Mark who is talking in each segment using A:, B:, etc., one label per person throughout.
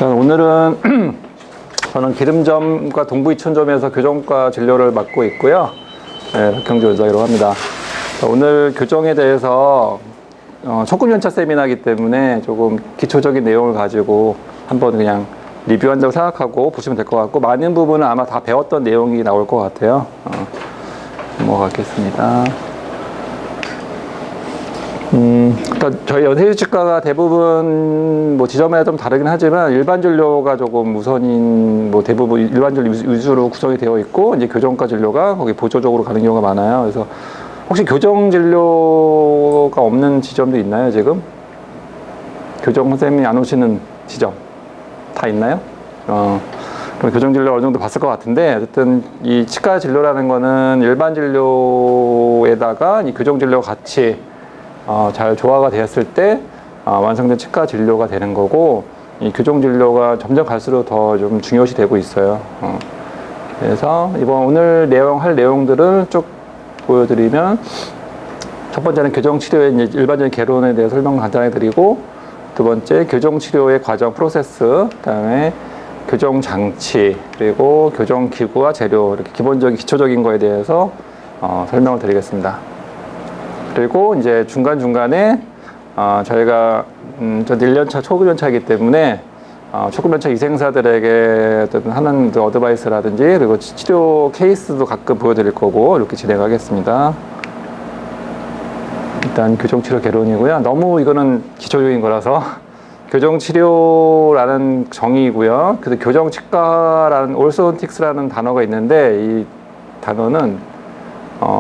A: 오늘은 저는 기름점과 동부이천점에서 교정과 진료를 맡고 있고요. 네, 박형주 원장이라고 합니다. 오늘 교정에 대해서 초급연차 세미나이기 때문에 조금 기초적인 내용을 가지고 한번 그냥 리뷰한다고 생각하고 보시면 될 것 같고, 많은 부분은 아마 다 배웠던 내용이 나올 것 같아요. 넘어가겠습니다. 그러니까 저희 연세휴직과가 대부분 뭐 지점에 좀 다르긴 하지만 일반 진료가 조금 우선인, 뭐 대부분 일반 진료 위주로 구성이 되어 있고, 이제 교정과 진료가 거기 보조적으로 가는 경우가 많아요. 그래서 혹시 교정 진료가 없는 지점도 있나요, 지금? 교정 선생님이 안 오시는 지점 다 있나요? 그럼 교정 진료 어느 정도 봤을 것 같은데, 어쨌든 이 치과 진료라는 거는 일반 진료에다가 이 교정 진료가 같이 잘 조화가 되었을 때 완성된 치과 진료가 되는 거고, 이 교정 진료가 점점 갈수록 더 좀 중요시 되고 있어요. 그래서 오늘 할 내용들을 쭉 보여드리면, 첫 번째는 교정 치료의 이제 일반적인 개론에 대해 설명 간단히 드리고, 두 번째 교정 치료의 과정 프로세스, 그다음에 교정 장치, 그리고 교정 기구와 재료, 이렇게 기본적인 기초적인 거에 대해서 설명을 드리겠습니다. 그리고 이제 중간중간에 저희가 저 1년차 초급연차이기 때문에 초급연차 위생사들에게 어떤 하는 어드바이스라든지, 그리고 치료 케이스도 가끔 보여드릴 거고, 이렇게 진행하겠습니다. 일단 교정치료 개론이고요. 너무 이거는 기초적인 거라서 교정치료라는 정의이고요. 그래서 교정치과라는 orthodontics라는 단어가 있는데, 이 단어는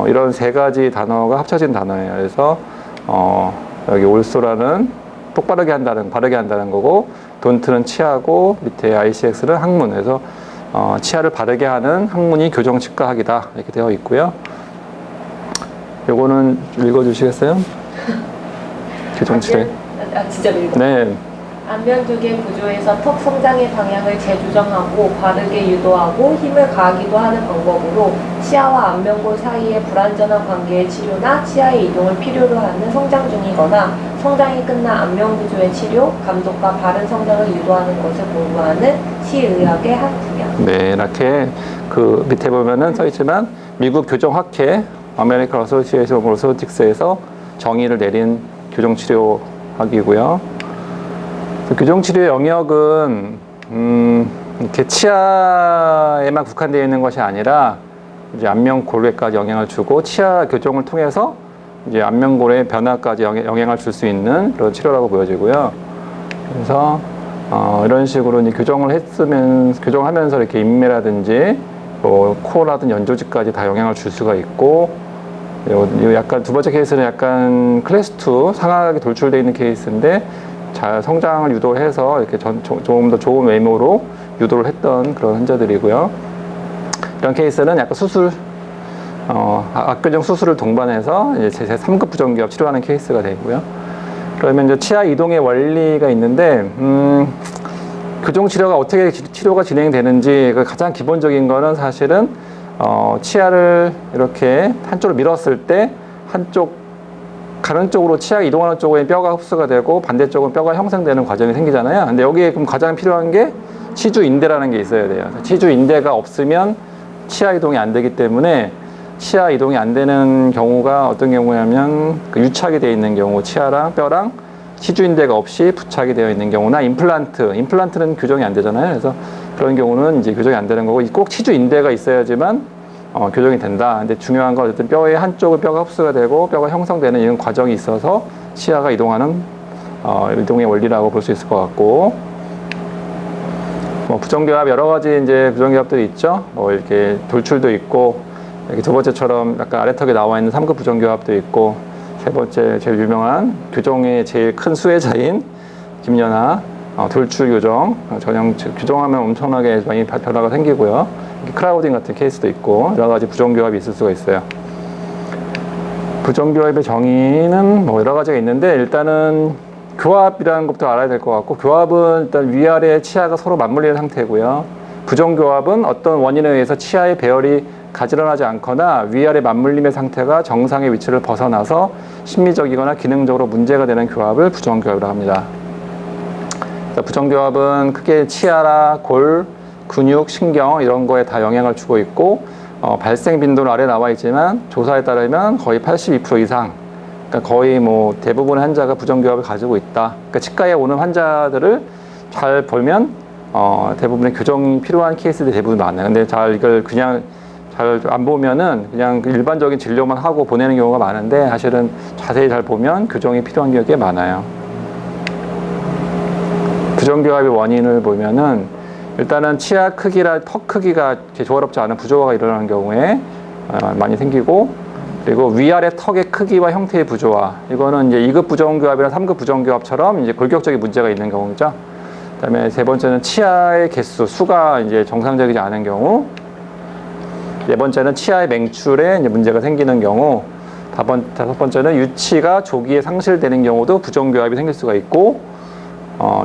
A: 이런 세 가지 단어가 합쳐진 단어예요. 그래서 여기 올소라는 똑바르게 한다는, 바르게 한다는 거고, 돈트는 치아고, 밑에 ICX는 항문. 그래서 치아를 바르게 하는 학문이 교정치과학이다, 이렇게 되어 있고요. 요거는 읽어주시겠어요? 교정치료.
B: 진짜 읽어.
A: 네.
B: 안면 두 개 구조에서 턱 성장의 방향을 재조정하고 바르게 유도하고 힘을 가하기도 하는 방법으로 치아와 안면골 사이의 불완전한 관계의 치료나 치아의 이동을 필요로 하는 성장 중이거나 성장이 끝난 안면 구조의 치료, 감독과 바른 성장을 유도하는 것을 공부하는 치의학의 한 분야.
A: 네, 이렇게 그 밑에 보면은 써 있지만 미국 교정학회 아메리칸 어소시에이션 오브 오र्थodon틱스에서 정의를 내린 교정치료학이고요. 교정치료의 영역은 이렇게 치아에만 국한되어 있는 것이 아니라 이제 안면골에까지 영향을 주고, 치아 교정을 통해서 이제 안면골의 변화까지 영향을 줄 수 있는 그런 치료라고 보여지고요. 그래서 이런 식으로 이제 교정하면서 이렇게 인매라든지 뭐 코어라든 연조직까지 다 영향을 줄 수가 있고, 약간 두 번째 케이스는 약간 클래스 2 상하게 돌출되어 있는 케이스인데, 잘 성장을 유도해서 이렇게 조금 더 좋은 외모로 유도를 했던 그런 환자들이고요. 이런 케이스는 약간 수술, 악교정 수술을 동반해서 이제 제3급 부정기압 치료하는 케이스가 되고요. 그러면 이제 치아 이동의 원리가 있는데, 교정 치료가 어떻게 치료가 진행되는지, 가장 기본적인 거는 사실은 치아를 이렇게 한쪽으로 밀었을 때 가는 쪽으로 치아가 이동하는 쪽에 뼈가 흡수가 되고, 반대쪽은 뼈가 형성되는 과정이 생기잖아요. 근데 여기에 그럼 가장 필요한 게 치주인대라는 게 있어야 돼요. 치주인대가 없으면 치아 이동이 안 되기 때문에, 치아 이동이 안 되는 경우가 어떤 경우냐면 유착이 되어 있는 경우, 치아랑 뼈랑 치주인대가 없이 부착이 되어 있는 경우나 임플란트는 교정이 안 되잖아요. 그래서 그런 경우는 이제 교정이 안 되는 거고, 꼭 치주인대가 있어야지만 교정이 된다. 근데 중요한 건 어쨌든 뼈의 한쪽은 뼈가 흡수가 되고 뼈가 형성되는 이런 과정이 있어서 치아가 이동하는 이동의 원리라고 볼 수 있을 것 같고, 뭐 부정교합 여러 가지 이제 부정교합들이 있죠. 뭐 이렇게 돌출도 있고, 이렇게 두 번째처럼 약간 아래턱에 나와 있는 3급 부정교합도 있고, 세 번째 제일 유명한 교정의 제일 큰 수혜자인 김연아 돌출 교정, 전형 교정하면 엄청나게 많이 변화가 생기고요. 크라우딩 같은 케이스도 있고, 여러 가지 부정교합이 있을 수가 있어요. 부정교합의 정의는 뭐 여러 가지가 있는데, 일단은 교합이라는 것도 알아야 될 것 같고, 교합은 일단 위아래 치아가 서로 맞물리는 상태고요. 부정교합은 어떤 원인에 의해서 치아의 배열이 가지런하지 않거나 위아래 맞물림의 상태가 정상의 위치를 벗어나서 심리적이거나 기능적으로 문제가 되는 교합을 부정교합이라고 합니다. 부정교합은 크게 치아나 골, 근육, 신경 이런 거에 다 영향을 주고 있고 발생 빈도는 아래 나와 있지만 조사에 따르면 거의 82% 이상, 그러니까 거의 뭐 대부분의 환자가 부정교합을 가지고 있다. 그러니까 치과에 오는 환자들을 잘 보면 대부분의 교정이 필요한 케이스들이 대부분 많아요. 근데 잘 이걸 그냥 잘 안 보면은 그냥 일반적인 진료만 하고 보내는 경우가 많은데 사실은 자세히 잘 보면 교정이 필요한 경우가 많아요. 부정교합의 원인을 보면은 일단은 치아 크기나 턱 크기가 이렇게 조화롭지 않은 부조화가 일어나는 경우에 많이 생기고, 그리고 위아래 턱의 크기와 형태의 부조화, 이거는 이제 2급 부정교합이나 3급 부정교합처럼 이제 골격적인 문제가 있는 경우죠. 그다음에 세 번째는 치아의 개수, 수가 이제 정상적이지 않은 경우, 네 번째는 치아의 맹출에 이제 문제가 생기는 경우, 다섯 번째는 유치가 조기에 상실되는 경우도 부정교합이 생길 수가 있고,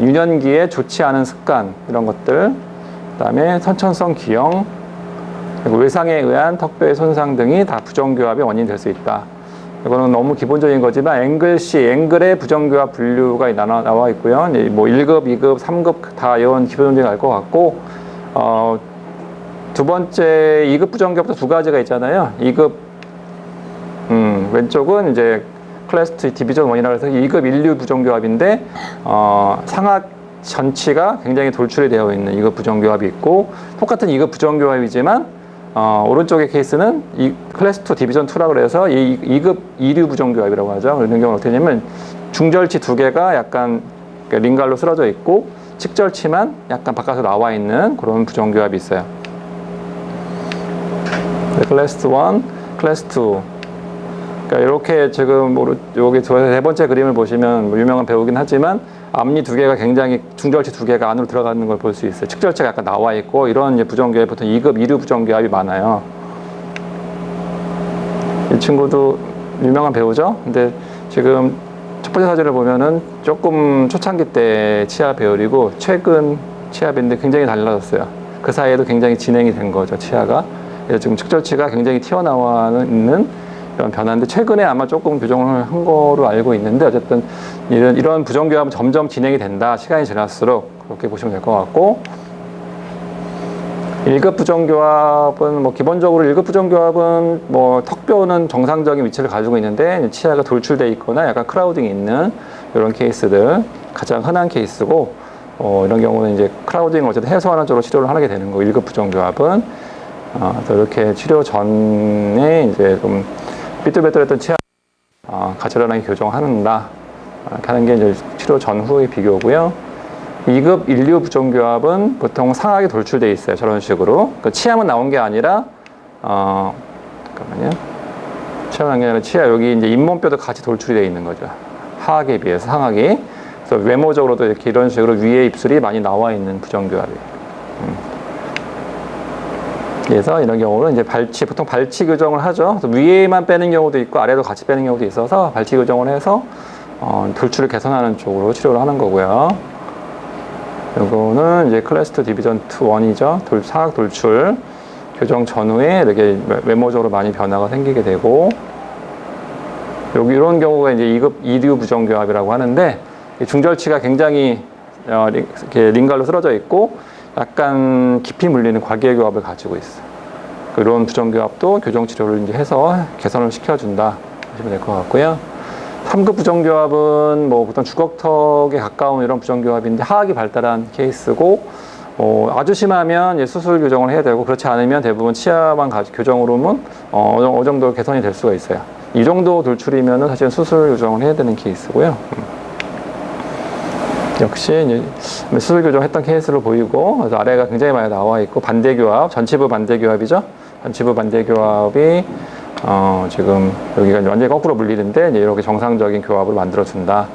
A: 유년기에 좋지 않은 습관 이런 것들, 그다음에 선천성 기형, 그리고 외상에 의한 턱뼈의 손상 등이 다 부정교합의 원인이 될 수 있다. 이거는 너무 기본적인 거지만 앵글의 부정교합 분류가 나와 있고요. 뭐 1급, 2급, 3급 다 이런 기본적인 알 것 같고, 두 번째 2급 부정교합도 두 가지가 있잖아요. 2급 왼쪽은 이제 클래스 2 디비전 1이라고 해서 2급 인류 부정교합인데 상악 전치가 굉장히 돌출이 되어 있는 2급 부정교합이 있고, 똑같은 2급 부정교합이지만 오른쪽의 케이스는 클래스 2 디비전 2라고 해서 2급 이류 부정교합이라고 하죠. 그런 경우는 어떻게 되냐면 중절치 두 개가 약간 링갈로 쓰러져 있고 측절치만 약간 바깥으로 나와 있는 그런 부정교합이 있어요. 클래스 1, 클래스 2. 그러니까 이렇게 지금 여기 세 번째 그림을 보시면 유명한 배우긴 하지만 앞니 두 개가 굉장히 중절치 두 개가 안으로 들어가는 걸 볼 수 있어요. 측절치가 약간 나와 있고, 이런 이제 부정교합이 보통 2급 이류 부정교합이 많아요. 이 친구도 유명한 배우죠. 근데 지금 첫 번째 사진을 보면은 조금 초창기 때 치아 배열이고 최근 치아 배인데 굉장히 달라졌어요. 그 사이에도 굉장히 진행이 된 거죠, 치아가. 그래서 지금 측절치가 굉장히 튀어나와 있는 이런 변화인데, 최근에 아마 조금 교정을 한 거로 알고 있는데, 어쨌든 이런 부정교합은 점점 진행이 된다. 시간이 지날수록 그렇게 보시면 될 것 같고, 1급 부정교합은 뭐 기본적으로 1급 부정교합은 뭐 턱뼈는 정상적인 위치를 가지고 있는데 치아가 돌출돼 있거나 약간 크라우딩이 있는 이런 케이스들 가장 흔한 케이스고, 이런 경우는 이제 크라우딩을 어쨌든 해소하는 쪽으로 치료를 하게 되는 거고, 1급 부정교합은 그래서 이렇게 치료 전에 이제 좀 삐뚤빼뚤했던 치아 가지런하게 교정한다. 이렇게 하는 게 이제 치료 전후의 비교고요. 2급 인류 부정교합은 보통 상악이 돌출되어 있어요. 저런 식으로. 그러니까 치아만 나온 게 아니라, 잠깐만요. 치아만 나온 게 아니라 치아 여기 이제 잇몸뼈도 같이 돌출이 되어 있는 거죠. 하악에 비해서 상악이. 그래서 외모적으로도 이렇게 이런 식으로 위에 입술이 많이 나와 있는 부정교합이에요. 그래서 이런 경우는 이제 보통 발치 교정을 하죠. 그래서 위에만 빼는 경우도 있고 아래도 같이 빼는 경우도 있어서 발치 교정을 해서 돌출을 개선하는 쪽으로 치료를 하는 거고요. 이거는 이제 클래스 2 디비전 1이죠. 상악 돌출 교정 전후에 이렇게 외모적으로 많이 변화가 생기게 되고, 여기 이런 경우가 이제 2급 이류 부정교합이라고 하는데, 중절치가 굉장히 이렇게 링갈로 쓰러져 있고 약간 깊이 물리는 과계교합을 가지고 있어요. 이런 부정교합도 교정 치료를 이제 해서 개선을 시켜준다 보시면 될 것 같고요. 3급 부정교합은 뭐 보통 주걱턱에 가까운 이런 부정교합인데 하악이 발달한 케이스고, 아주 심하면 이제 수술 교정을 해야 되고, 그렇지 않으면 대부분 치아만 교정으로는 어느 정도 개선이 될 수가 있어요. 이 정도 돌출이면은 사실 수술 교정을 해야 되는 케이스고요. 역시 이제 수술 교정했던 케이스로 보이고, 그래서 아래가 굉장히 많이 나와 있고, 반대교합, 전치부 반대교합이죠. 전치부 반대교합이 지금 여기가 완전히 거꾸로 물리는데 이제 이렇게 정상적인 교합을 만들어준다.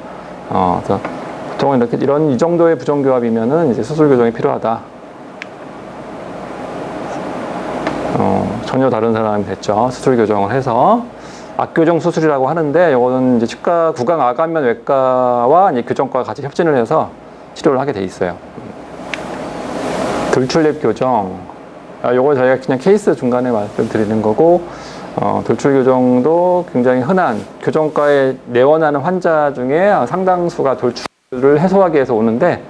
A: 그래서 보통은 이렇게 이 정도의 부정교합이면은 이제 수술 교정이 필요하다. 전혀 다른 사람이 됐죠. 수술 교정을 해서 악교정 수술이라고 하는데, 이거는 이제 치과 구강 아간면 외과와 이제 교정과가 같이 협진을 해서 치료를 하게 돼 있어요. 돌출랩 교정. 요거 저희가 그냥 케이스 중간에 말씀드리는 거고, 돌출 교정도 굉장히 흔한 교정과에 내원하는 환자 중에 상당수가 돌출을 해소하기 위해서 오는데,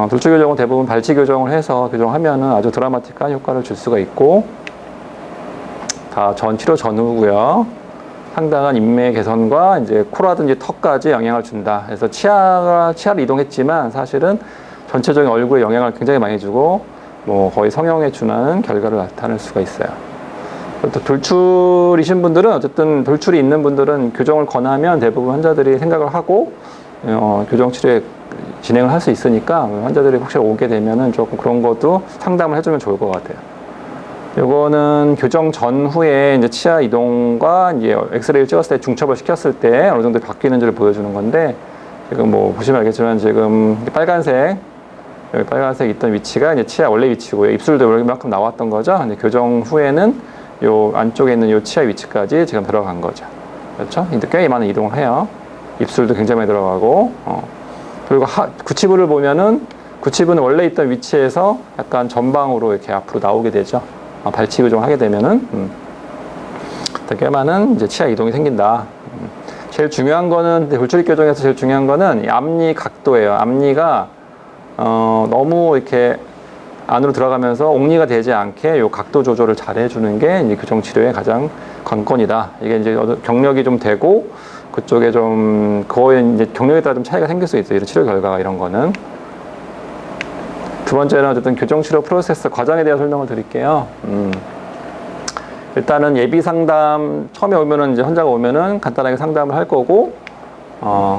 A: 돌출 교정은 대부분 발치 교정을 해서 교정하면은 아주 드라마틱한 효과를 줄 수가 있고, 다 치료 전후고요. 상당한 인매 개선과 이제 코라든지 턱까지 영향을 준다. 그래서 치아를 이동했지만 사실은 전체적인 얼굴에 영향을 굉장히 많이 주고 뭐 거의 성형에 준하는 결과를 나타낼 수가 있어요. 또 돌출이신 분들은 어쨌든 돌출이 있는 분들은 교정을 권하면 대부분 환자들이 생각을 하고 교정 치료에 진행을 할 수 있으니까 환자들이 혹시 오게 되면은 조금 그런 것도 상담을 해주면 좋을 것 같아요. 요거는 교정 전후에 이제 치아 이동과 이제 엑스레이를 찍었을 때 중첩을 시켰을 때 어느 정도 바뀌는지를 보여주는 건데, 지금 뭐 보시면 알겠지만 지금 빨간색, 여기 빨간색 있던 위치가 이제 치아 원래 위치고요. 입술도 이만큼 나왔던 거죠. 근데 교정 후에는 요 안쪽에 있는 요 치아 위치까지 지금 들어간 거죠. 그렇죠? 꽤 많은 이동을 해요. 입술도 굉장히 많이 들어가고, 그리고 구치부를 보면은 구치부는 원래 있던 위치에서 약간 전방으로 이렇게 앞으로 나오게 되죠. 발치 교정을 하게 되면은 꽤 많은 이제 치아 이동이 생긴다. 제일 중요한 거는 돌출입 교정에서 제일 중요한 거는 이 앞니 각도예요. 앞니가 너무 이렇게 안으로 들어가면서 옥니가 되지 않게 요 각도 조절을 잘 해주는 게 이제 교정 치료의 가장 관건이다. 이게 이제 경력이 좀 되고 그쪽에 좀 그거에 이제 경력에 따라 좀 차이가 생길 수 있어요. 이런 치료 결과가 이런 거는. 두 번째는 어쨌든 교정 치료 프로세스 과정에 대한 설명을 드릴게요. 일단은 예비 상담 처음에 오면은 이제 환자가 오면은 간단하게 상담을 할 거고,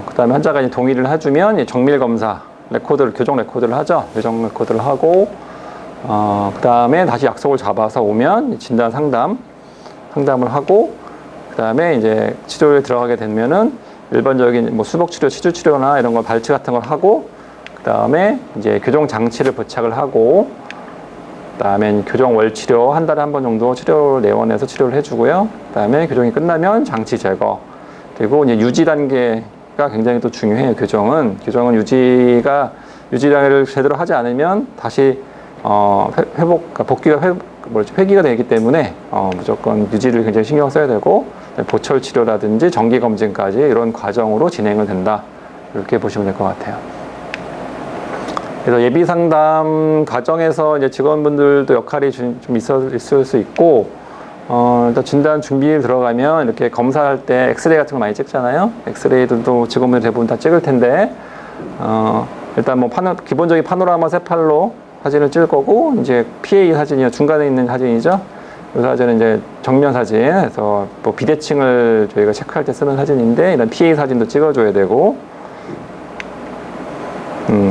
A: 그다음에 환자가 이제 동의를 해주면 이제 정밀 검사 교정 레코드를 하죠. 교정 레코드를 하고, 그다음에 다시 약속을 잡아서 오면 진단 상담을 하고, 그다음에 이제 치료에 들어가게 되면은 일반적인 뭐 수복 치료, 치주 치료나 이런 걸 발치 같은 걸 하고, 그다음에 이제 교정 장치를 부착을 하고, 그다음에 교정 월 치료 한 달에 한 번 정도 치료를 내원해서 치료를 해주고요. 그다음에 교정이 끝나면 장치 제거, 그리고 이제 유지 단계가 굉장히 또 중요해요. 교정은 유지를 제대로 하지 않으면 다시 회기가 되기 때문에 무조건 유지를 굉장히 신경 써야 되고, 보철 치료라든지 정기 검진까지 이런 과정으로 진행을 된다. 이렇게 보시면 될 것 같아요. 그래서 예비 상담 과정에서 이제 직원분들도 역할이 좀 있을 수 있고, 일단 진단 준비에 들어가면 이렇게 검사할 때 엑스레이 같은 거 많이 찍잖아요. 엑스레이들도 직원분들 대부분 다 찍을 텐데, 일단 뭐 기본적인 파노라마 세팔로 사진을 찍을 거고, 이제 PA 사진이요, 중간에 있는 사진이죠. 이 사진은 이제 정면 사진, 그래서 뭐 비대칭을 저희가 체크할 때 쓰는 사진인데, 이런 PA 사진도 찍어줘야 되고,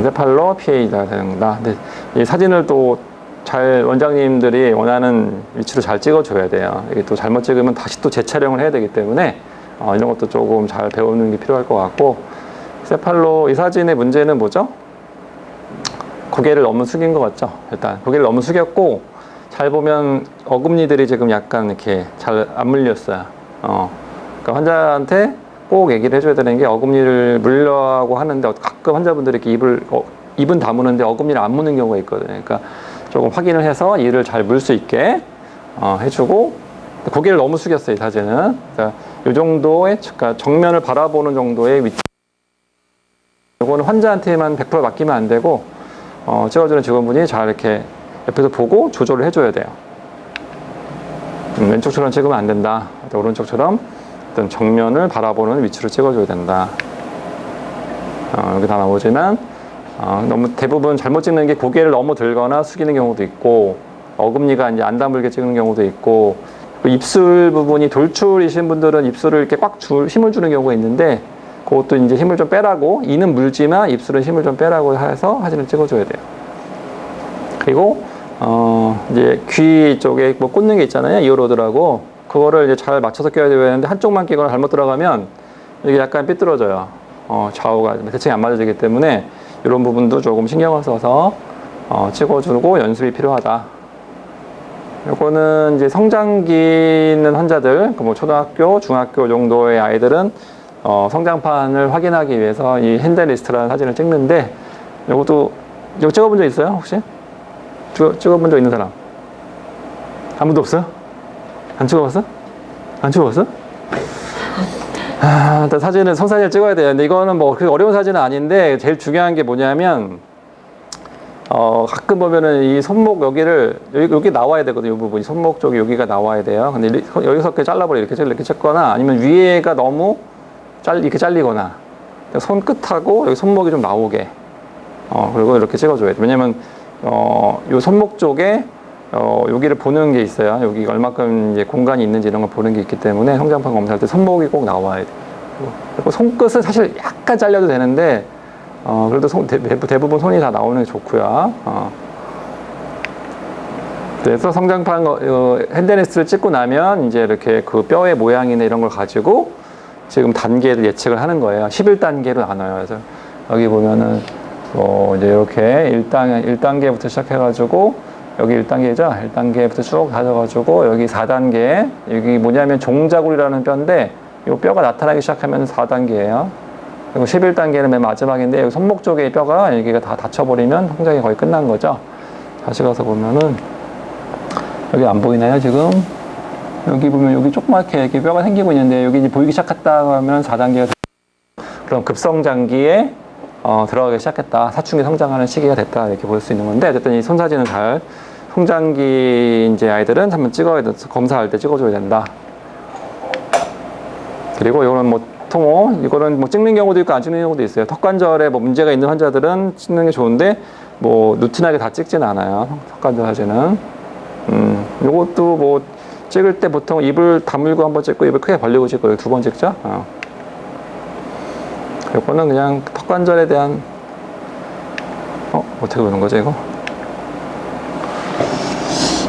A: 세팔로 PA가 되는구나. 근데 이 사진을 또 잘 원장님들이 원하는 위치로 잘 찍어줘야 돼요. 이게 또 잘못 찍으면 다시 또 재촬영을 해야 되기 때문에 이런 것도 조금 잘 배우는 게 필요할 것 같고, 세팔로 이 사진의 문제는 뭐죠? 고개를 너무 숙인 것 같죠? 일단 고개를 너무 숙였고, 잘 보면 어금니들이 지금 약간 이렇게 잘 안 물렸어요. 그러니까 환자한테 꼭 얘기를 해줘야 되는 게, 어금니를 물려고 하는데 가끔 환자분들이 이렇게 입은 다무는데 어금니를 안 무는 경우가 있거든요. 그러니까 조금 확인을 해서 이를 잘 물 수 있게 해주고, 고개를 너무 숙였어요, 이 사진은. 그러니까 이 정도의, 그러니까 정면을 바라보는 정도의 위치. 이거는 환자한테만 100% 맡기면 안 되고, 찍어주는 직원분이 잘 이렇게 옆에서 보고 조절을 해줘야 돼요. 왼쪽처럼 찍으면 안 된다. 오른쪽처럼 어떤 정면을 바라보는 위치로 찍어줘야 된다. 여기 다 나오지만, 너무 대부분 잘못 찍는 게 고개를 너무 들거나 숙이는 경우도 있고, 어금니가 이제 안 다물게 찍는 경우도 있고, 입술 부분이 돌출이신 분들은 입술을 이렇게 꽉 힘을 주는 경우가 있는데, 그것도 이제 힘을 좀 빼라고, 이는 물지만 입술은 힘을 좀 빼라고 해서 사진을 찍어줘야 돼요. 그리고 이제 귀 쪽에 뭐 꽂는 게 있잖아요, 이어로드라고. 그거를 이제 잘 맞춰서 껴야 되는데, 한쪽만 끼거나 잘못 들어가면 이게 약간 삐뚤어져요. 좌우가 대칭이 안 맞아지기 때문에 이런 부분도 조금 신경을 써서 찍어주고 연습이 필요하다. 요거는 이제 성장기 있는 환자들, 뭐 초등학교, 중학교 정도의 아이들은 성장판을 확인하기 위해서 이 핸델리스트라는 사진을 찍는데, 이거 찍어본 적 있어요, 혹시? 찍어본 적 있는 사람? 아무도 없어요? 안 찍어봤어? 안 찍어봤어? 일단 성사진을 찍어야 돼요. 근데 이거는 뭐 그렇게 어려운 사진은 아닌데, 제일 중요한 게 뭐냐면, 가끔 보면은 이 손목 여기를, 여기 나와야 되거든요. 이 부분이. 손목 쪽이 여기가 나와야 돼요. 근데 여기서 이렇게 잘라버려. 이렇게 찍거나 아니면 위에가 너무 이렇게 잘리거나. 손끝하고 여기 손목이 좀 나오게. 그리고 이렇게 찍어줘야 돼. 왜냐면, 요 손목 쪽에, 여기를 보는 게 있어요. 여기가 얼마큼 이제 공간이 있는지 이런 걸 보는 게 있기 때문에 성장판 검사할 때 손목이 꼭 나와야 돼. 그리고 손끝은 사실 약간 잘려도 되는데, 그래도 대부분 손이 다 나오는 게 좋고요. 그래서 성장판 핸드레스트를 찍고 나면 이제 이렇게 그 뼈의 모양이나 이런 걸 가지고 지금 단계를 예측을 하는 거예요. 11단계로 나눠요. 그래서 여기 보면은 이제 이렇게 1단계부터 시작해가지고 여기 1단계죠. 1단계부터 쭉 가져가지고 여기 4단계, 여기 뭐냐면 종자골이라는 뼈인데 이 뼈가 나타나기 시작하면 4단계예요. 그리고 11단계는 맨 마지막인데 여기 손목 쪽에 뼈가 여기가 다 다쳐버리면 성장이 거의 끝난 거죠. 다시 가서 보면은 여기 안 보이나요 지금? 여기 보면 여기 조그맣게 이렇게 뼈가 생기고 있는데 여기 이제 보이기 시작했다 하면 4단계가 그럼 급성장기에 들어가기 시작했다. 사춘기 성장하는 시기가 됐다. 이렇게 볼 수 있는 건데 어쨌든 이 손사진은 잘 성장기 이제 아이들은 한번 찍어야 돼. 검사할 때 찍어줘야 된다. 그리고 이거는 뭐 통호, 이거는 뭐 찍는 경우도 있고 안 찍는 경우도 있어요. 턱관절에 뭐 문제가 있는 환자들은 찍는 게 좋은데 뭐 루틴하게 다 찍지는 않아요. 턱관절 사진은. 요것도 뭐 찍을 때 보통 입을 다물고 한번 찍고 입을 크게 벌리고 찍고 2번 찍죠. 요거는 그냥 턱관절에 대한 어떻게 보는 거죠 이거?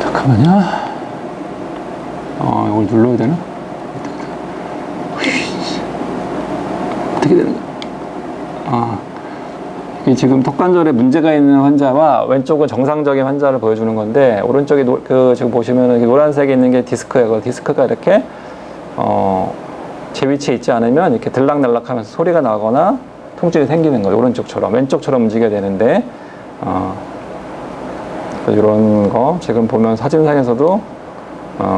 A: 잠깐만요. 이걸 눌러야 되나? 어떻게 되는 거야? 이게 지금 턱관절에 문제가 있는 환자와 왼쪽은 정상적인 환자를 보여주는 건데 오른쪽에 지금 보시면은 노란색에 있는 게 디스크예요. 디스크가 이렇게 제 위치에 있지 않으면 이렇게 들락날락하면서 소리가 나거나 통증이 생기는 거예요. 오른쪽처럼 왼쪽처럼 움직여야 되는데 이런 거 지금 보면 사진상에서도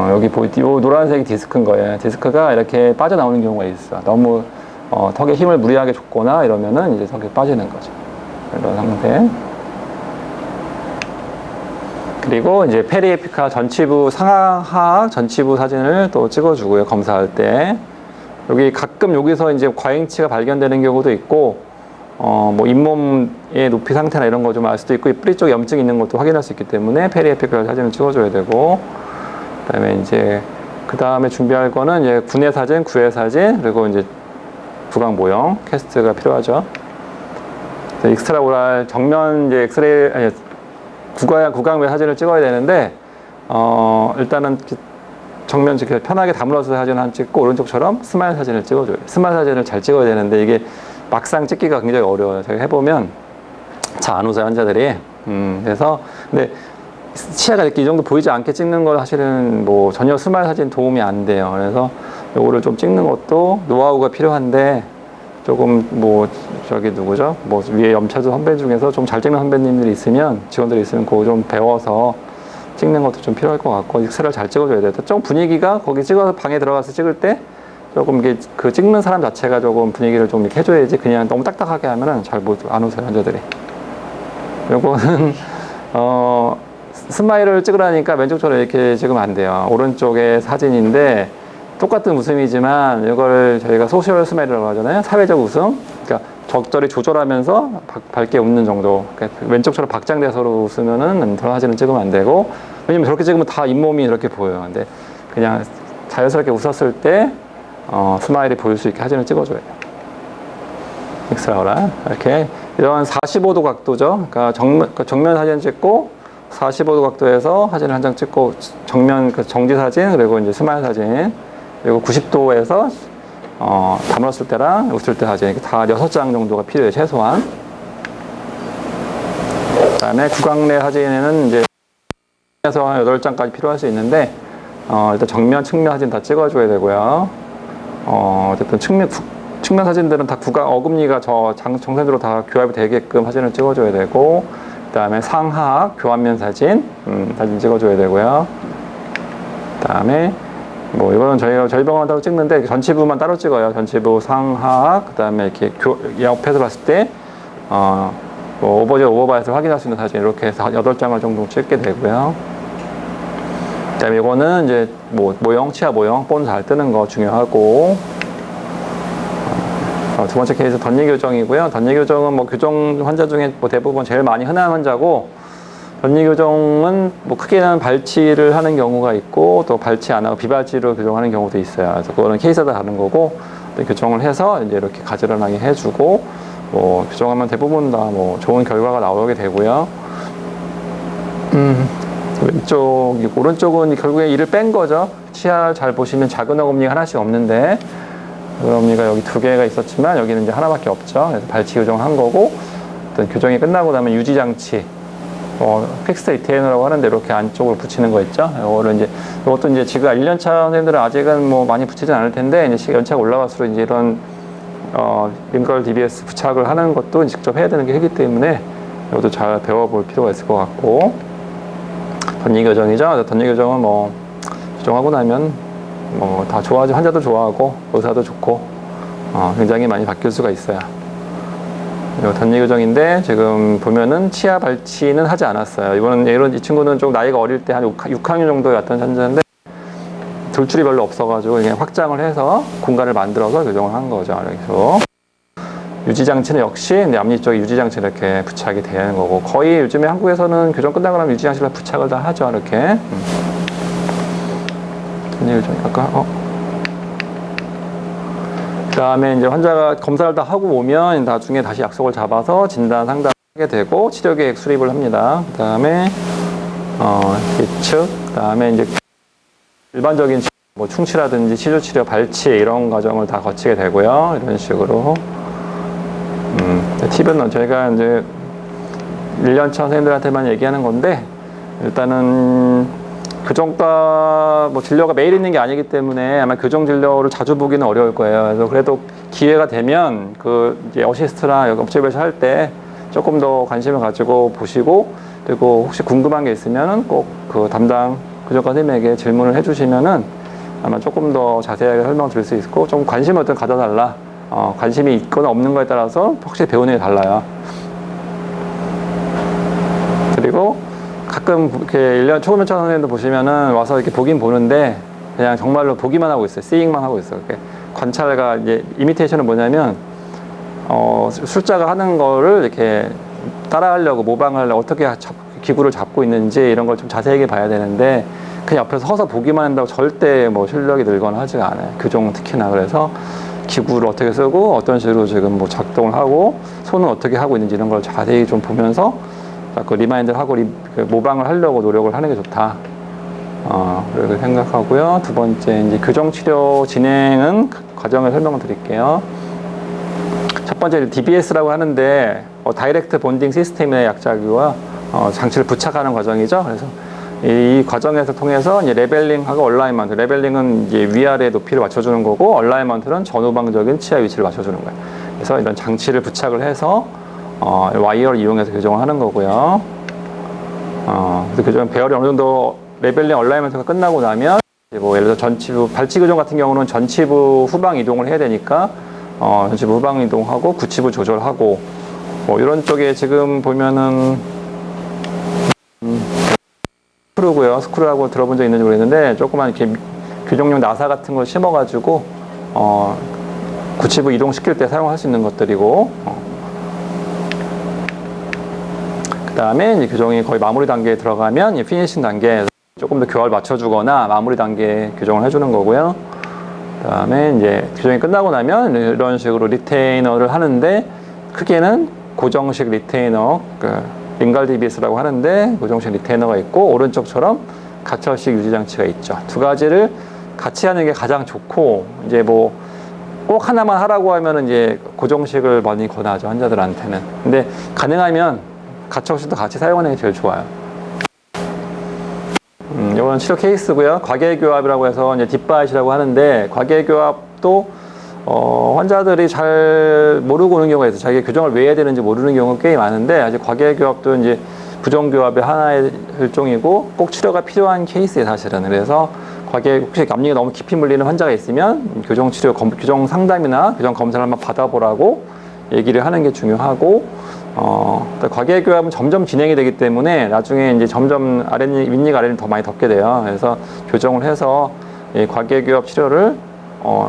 A: 여기 요 노란색이 디스크인 거예요. 디스크가 이렇게 빠져나오는 경우가 있어. 너무 턱에 힘을 무리하게 줬거나 이러면은 이제 턱이 빠지는 거죠. 이런 상태. 그리고 이제 페리에피카 전치부 상하하악 전치부 사진을 또 찍어주고요. 검사할 때. 여기 가끔 여기서 이제 과잉치가 발견되는 경우도 있고, 뭐 잇몸의 높이 상태나 이런 거 좀 알 수도 있고, 뿌리 쪽에 염증이 있는 것도 확인할 수 있기 때문에 페리에피카 사진을 찍어줘야 되고, 그다음에 이제 그 다음에 준비할 거는 이제 구내 사진, 구외 사진, 그리고 이제 구강 모형 캐스트가 필요하죠. 익스트라오랄 정면 이제 엑스레이 아니 구강외 사진을 찍어야 되는데 일단은 정면 이렇게 편하게 다물어서 사진 한 찍고 오른쪽처럼 스마일 사진을 찍어줘요. 스마일 사진을 잘 찍어야 되는데 이게 막상 찍기가 굉장히 어려워요. 제가 해보면 잘 안 웃어요 환자들이. 그래서 근데 치아가 이렇게 이 정도 보이지 않게 찍는 걸 사실은 뭐 전혀 스마일 사진 도움이 안 돼요. 그래서 요거를 좀 찍는 것도 노하우가 필요한데 조금 뭐 저기 누구죠? 뭐 위에 염차도 선배 중에서 좀 잘 찍는 선배님들이 있으면 직원들이 있으면 그거 좀 배워서 찍는 것도 좀 필요할 것 같고 익스를 잘 찍어줘야 돼요. 좀 분위기가 거기 찍어서 방에 들어가서 찍을 때 조금 이게 그 찍는 사람 자체가 조금 분위기를 좀 이렇게 해줘야지 그냥 너무 딱딱하게 하면은 잘 안 웃어요 환자들이. 요거는 스마일을 찍으라니까 왼쪽처럼 이렇게 찍으면 안 돼요. 오른쪽에 사진인데 똑같은 웃음이지만 이걸 저희가 소셜 스마일이라고 하잖아요. 사회적 웃음. 그러니까 적절히 조절하면서 밝게 웃는 정도. 그러니까 왼쪽처럼 박장대서 웃으면은 그런 사진은 찍으면 안 되고 왜냐면 저렇게 찍으면 다 잇몸이 이렇게 보여요. 근데 그냥 자연스럽게 웃었을 때 스마일이 보일 수 있게 사진을 찍어줘야 돼요. 엑스라오라 이렇게 이런 45도 각도죠. 그러니까 정면 사진 찍고 45도 각도에서 사진을 한 장 찍고 정면 정지 사진 그리고 이제 스마일 사진 그리고 90도에서 다물었을 때랑 웃을 때 사진 다 6장 정도가 필요해요 최소한. 그다음에 구강내 사진에는 이제 에서 한 8장까지 필요할 수 있는데 일단 정면 측면 사진 다 찍어줘야 되고요. 어쨌든 측면 사진들은 다 구강 어금니가 정상적으로 다 교합이 되게끔 사진을 찍어줘야 되고 그다음에 상하악 교환면 사진 찍어줘야 되고요. 그다음에 뭐 이거는 저희 병원 따로 찍는데 전치부만 따로 찍어요. 전치부 상하악 그다음에 이렇게 옆에서 봤을 때 뭐 오버제 오버바이트를 확인할 수 있는 사진 이렇게 해서 8장을 정도 찍게 되고요. 그다음에 이거는 이제 뭐 모형, 치아 모형, 본 잘 뜨는 거 중요하고, 두 번째 케이스 덧니 교정이고요. 덧니 교정은 뭐 교정 환자 중에 뭐 대부분 제일 많이 흔한 환자고, 덧니 교정은 뭐 크게는 발치를 하는 경우가 있고 또 발치 안 하고 비발치로 교정하는 경우도 있어요. 그래서 그거는 케이스마다 다른 거고, 교정을 해서 이제 이렇게 가지런하게 해주고, 뭐 교정하면 대부분 다 뭐 좋은 결과가 나오게 되고요. 왼쪽이고 오른쪽은 결국에 이를 뺀 거죠. 치아 잘 보시면 작은 어금니가 하나씩 없는데, 어금니가 여기 2개가 있었지만 여기는 이제 하나밖에 없죠. 그래서 발치 교정한 거고, 어떤 교정이 끝나고 나면 유지 장치, 픽스 리테이너라고 하는데 이렇게 안쪽으로 붙이는 거 있죠. 이것도 이제 지금 1년차 선생님들은 아직은 뭐 많이 붙이진 않을 텐데, 이제 연차가 올라갈수록 이제 이런 림걸 DBS 부착을 하는 것도 직접 해야 되는 게 크기 때문에 이것도 잘 배워볼 필요가 있을 것 같고, 덧니 교정이죠. 덧니 교정은 뭐 교정하고 나면 뭐 다 좋아하죠. 환자도 좋아하고 의사도 좋고 굉장히 많이 바뀔 수가 있어요. 덧니 교정인데 지금 보면은 치아 발치는 하지 않았어요. 이 친구는 좀 나이가 어릴 때 한 6학년 정도였던 환자인데 돌출이 별로 없어가지고 그냥 확장을 해서 공간을 만들어서 교정을 한 거죠. 그래서 유지장치는 역시 앞니 쪽에 유지장치 이렇게 부착이 되는 거고, 거의 요즘에 한국에서는 교정 끝나고 나면 유지장치를 부착을 다 하죠. 이렇게. 그 다음에 이제 환자가 검사를 다 하고 오면 나중에 다시 약속을 잡아서 진단 상담하게 되고 치료 계획 수립을 합니다. 그 다음에 예측, 그 다음에 이제 일반적인 뭐 충치라든지 치료, 발치 이런 과정을 다 거치게 되고요. 이런 식으로. 팁은 저희가 이제 1년차 선생님들한테만 얘기하는 건데, 일단은 교정과 뭐 진료가 매일 있는 게 아니기 때문에 아마 교정 진료를 자주 보기는 어려울 거예요. 그래서 그래도 기회가 되면 그 이제 어시스트나 업체별시 할 때 조금 더 관심을 가지고 보시고, 그리고 혹시 궁금한 게 있으면은 꼭 그 담당 교정과 선생님에게 질문을 해주시면은 아마 조금 더 자세하게 설명 드릴 수 있고, 좀 관심을 어떤 가져달라. 관심이 있거나 없는 거에 따라서 확실히 배우는 게 달라요. 그리고 가끔 이렇게 1년 초급연차 선생님도 보시면은 와서 이렇게 보긴 보는데 그냥 정말로 보기만 하고 있어요. 씨잉만 하고 있어요. 관찰과 이제 이미테이션은 뭐냐면 술자가 하는 거를 이렇게 따라하려고 모방하려고 어떻게 기구를 잡고 있는지 이런 걸 좀 자세하게 봐야 되는데, 그냥 옆에서 서서 보기만 한다고 절대 뭐 실력이 늘거나 하지가 않아요. 교정 특히나. 그래서 기구를 어떻게 쓰고 어떤 식으로 지금 뭐 작동을 하고 손은 어떻게 하고 있는지 이런 걸 자세히 좀 보면서 그 리마인드를 하고 모방을 하려고 노력을 하는 게 좋다. 그렇게 생각하고요. 두 번째, 이제 교정 치료 진행은 과정을 설명을 드릴게요. 첫 번째 DBS라고 하는데 다이렉트 본딩 시스템의 약자고요. 장치를 부착하는 과정이죠. 그래서 이 과정에서 통해서 이제 레벨링하고 얼라이먼트, 레벨링은 이제 위아래 높이를 맞춰주는 거고, 얼라이먼트는 전후방적인 치아 위치를 맞춰주는 거예요. 그래서 이런 장치를 부착을 해서 와이어를 이용해서 교정을 하는 거고요. 그래서 교정 배열이 어느 정도 레벨링, 얼라이먼트가 끝나고 나면 뭐 예를 들어 전치부, 발치 교정 같은 경우는 전치부 후방 이동을 해야 되니까 전치부 후방 이동하고 구치부 조절하고, 뭐 이런 쪽에 지금 보면은 스크루고요. 스크루라고 들어본 적 있는지 모르겠는데 조그만 이렇게 교정용 나사 같은 걸 심어가지고 구치부 이동시킬 때 사용할 수 있는 것들이고, 그 다음에 이제 교정이 거의 마무리 단계에 들어가면 피니싱 단계에 조금 더 교화를 맞춰주거나 마무리 단계에 교정을 해주는 거고요. 그 다음에 이제 교정이 끝나고 나면 이런 식으로 리테이너를 하는데, 크게는 고정식 리테이너, 링갈 DBS라고 하는데 고정식 리테이너가 있고, 오른쪽처럼 가처식 유지장치가 있죠. 두 가지를 같이 하는 게 가장 좋고, 이제 뭐 꼭 하나만 하라고 하면은 이제 고정식을 많이 권하죠, 환자들한테는. 근데 가능하면 가처식도 같이 사용하는 게 제일 좋아요. 이건 치료 케이스고요. 과계교합이라고 해서 이제 딥바이시라고 하는데, 과계교합도 환자들이 잘 모르고 오는 경우가 있어요. 자기가 교정을 왜 해야 되는지 모르는 경우가 꽤 많은데, 아직 과계교합도 이제 부정교합의 하나의 일종이고 꼭 치료가 필요한 케이스예요, 사실은. 그래서 혹시 앞니가 너무 깊이 물리는 환자가 있으면 교정 치료, 교정 상담이나 교정 검사를 한번 받아보라고 얘기를 하는 게 중요하고, 과계교합은 점점 진행이 되기 때문에 나중에 이제 점점 윗니 아래를 더 많이 덮게 돼요. 그래서 교정을 해서 이 과계교합 치료를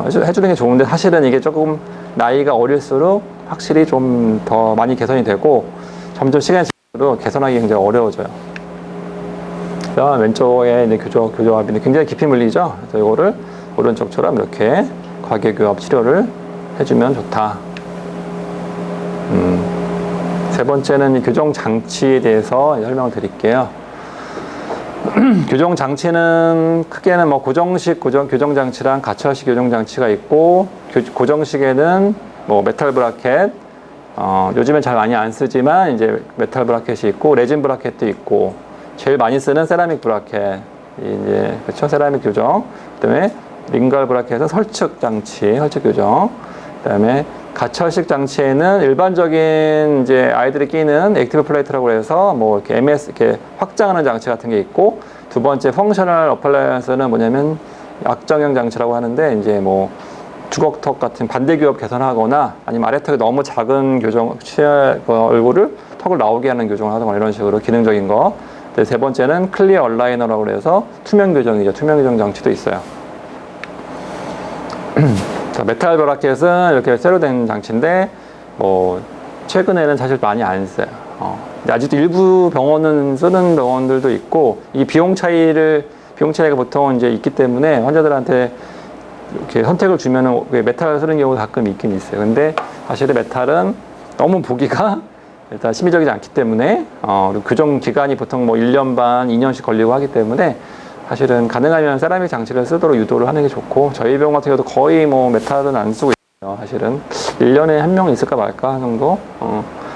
A: 해주는 게 좋은데 사실은 이게 조금 나이가 어릴수록 확실히 좀 더 많이 개선이 되고 점점 시간이 지날수록 개선하기 굉장히 어려워져요. 왼쪽에 이제 교조합이 굉장히 깊이 물리죠. 그래서 이거를 오른쪽처럼 이렇게 과계교합 치료를 해주면 좋다. 세 번째는 이 교정 장치에 대해서 설명을 드릴게요. 교정 장치는 크게는 뭐 고정식 교정 장치랑 가처식 교정 장치가 있고, 고정식에는 뭐 메탈 브라켓, 요즘엔 잘 많이 안 쓰지만 이제 메탈 브라켓이 있고, 레진 브라켓도 있고, 제일 많이 쓰는 세라믹 브라켓, 이제 그렇죠, 세라믹 교정. 그다음에 링갈 브라켓은 설측 장치, 설측 교정. 그다음에 가처식 장치에는 일반적인 이제 아이들이 끼는 액티브 플레이트라고 해서 뭐 이렇게 이렇게 확장하는 장치 같은 게 있고, 두 번째 펑셔널 어플라이언스는 뭐냐면 악정형 장치라고 하는데, 이제 뭐 주걱턱 같은 반대 교합 개선하거나 아니면 아래턱이 너무 작은 교정, 얼굴을 턱을 나오게 하는 교정을 하거나 이런 식으로 기능적인 거. 세 번째는 클리어 얼라이너라고 해서 투명 교정이죠. 투명 교정 장치도 있어요. 메탈 브라켓은 이렇게 쇠로 된 장치인데, 뭐 최근에는 사실 많이 안 써요. 아직도 일부 병원은 쓰는 병원들도 있고, 이 비용 차이가 보통 이제 있기 때문에 환자들한테 이렇게 선택을 주면은 메탈을 쓰는 경우가 가끔 있긴 있어요. 근데 사실은 메탈은 너무 보기가 일단 심리적이지 않기 때문에, 그리고 교정 기간이 보통 뭐 1년 반, 2년씩 걸리고 하기 때문에 사실은 가능하면 세라믹 장치를 쓰도록 유도를 하는 게 좋고, 저희 병원 같은 경우도 거의 뭐 메탈은 안 쓰고 있어요. 사실은 1년에 한 명 있을까 말까 정도?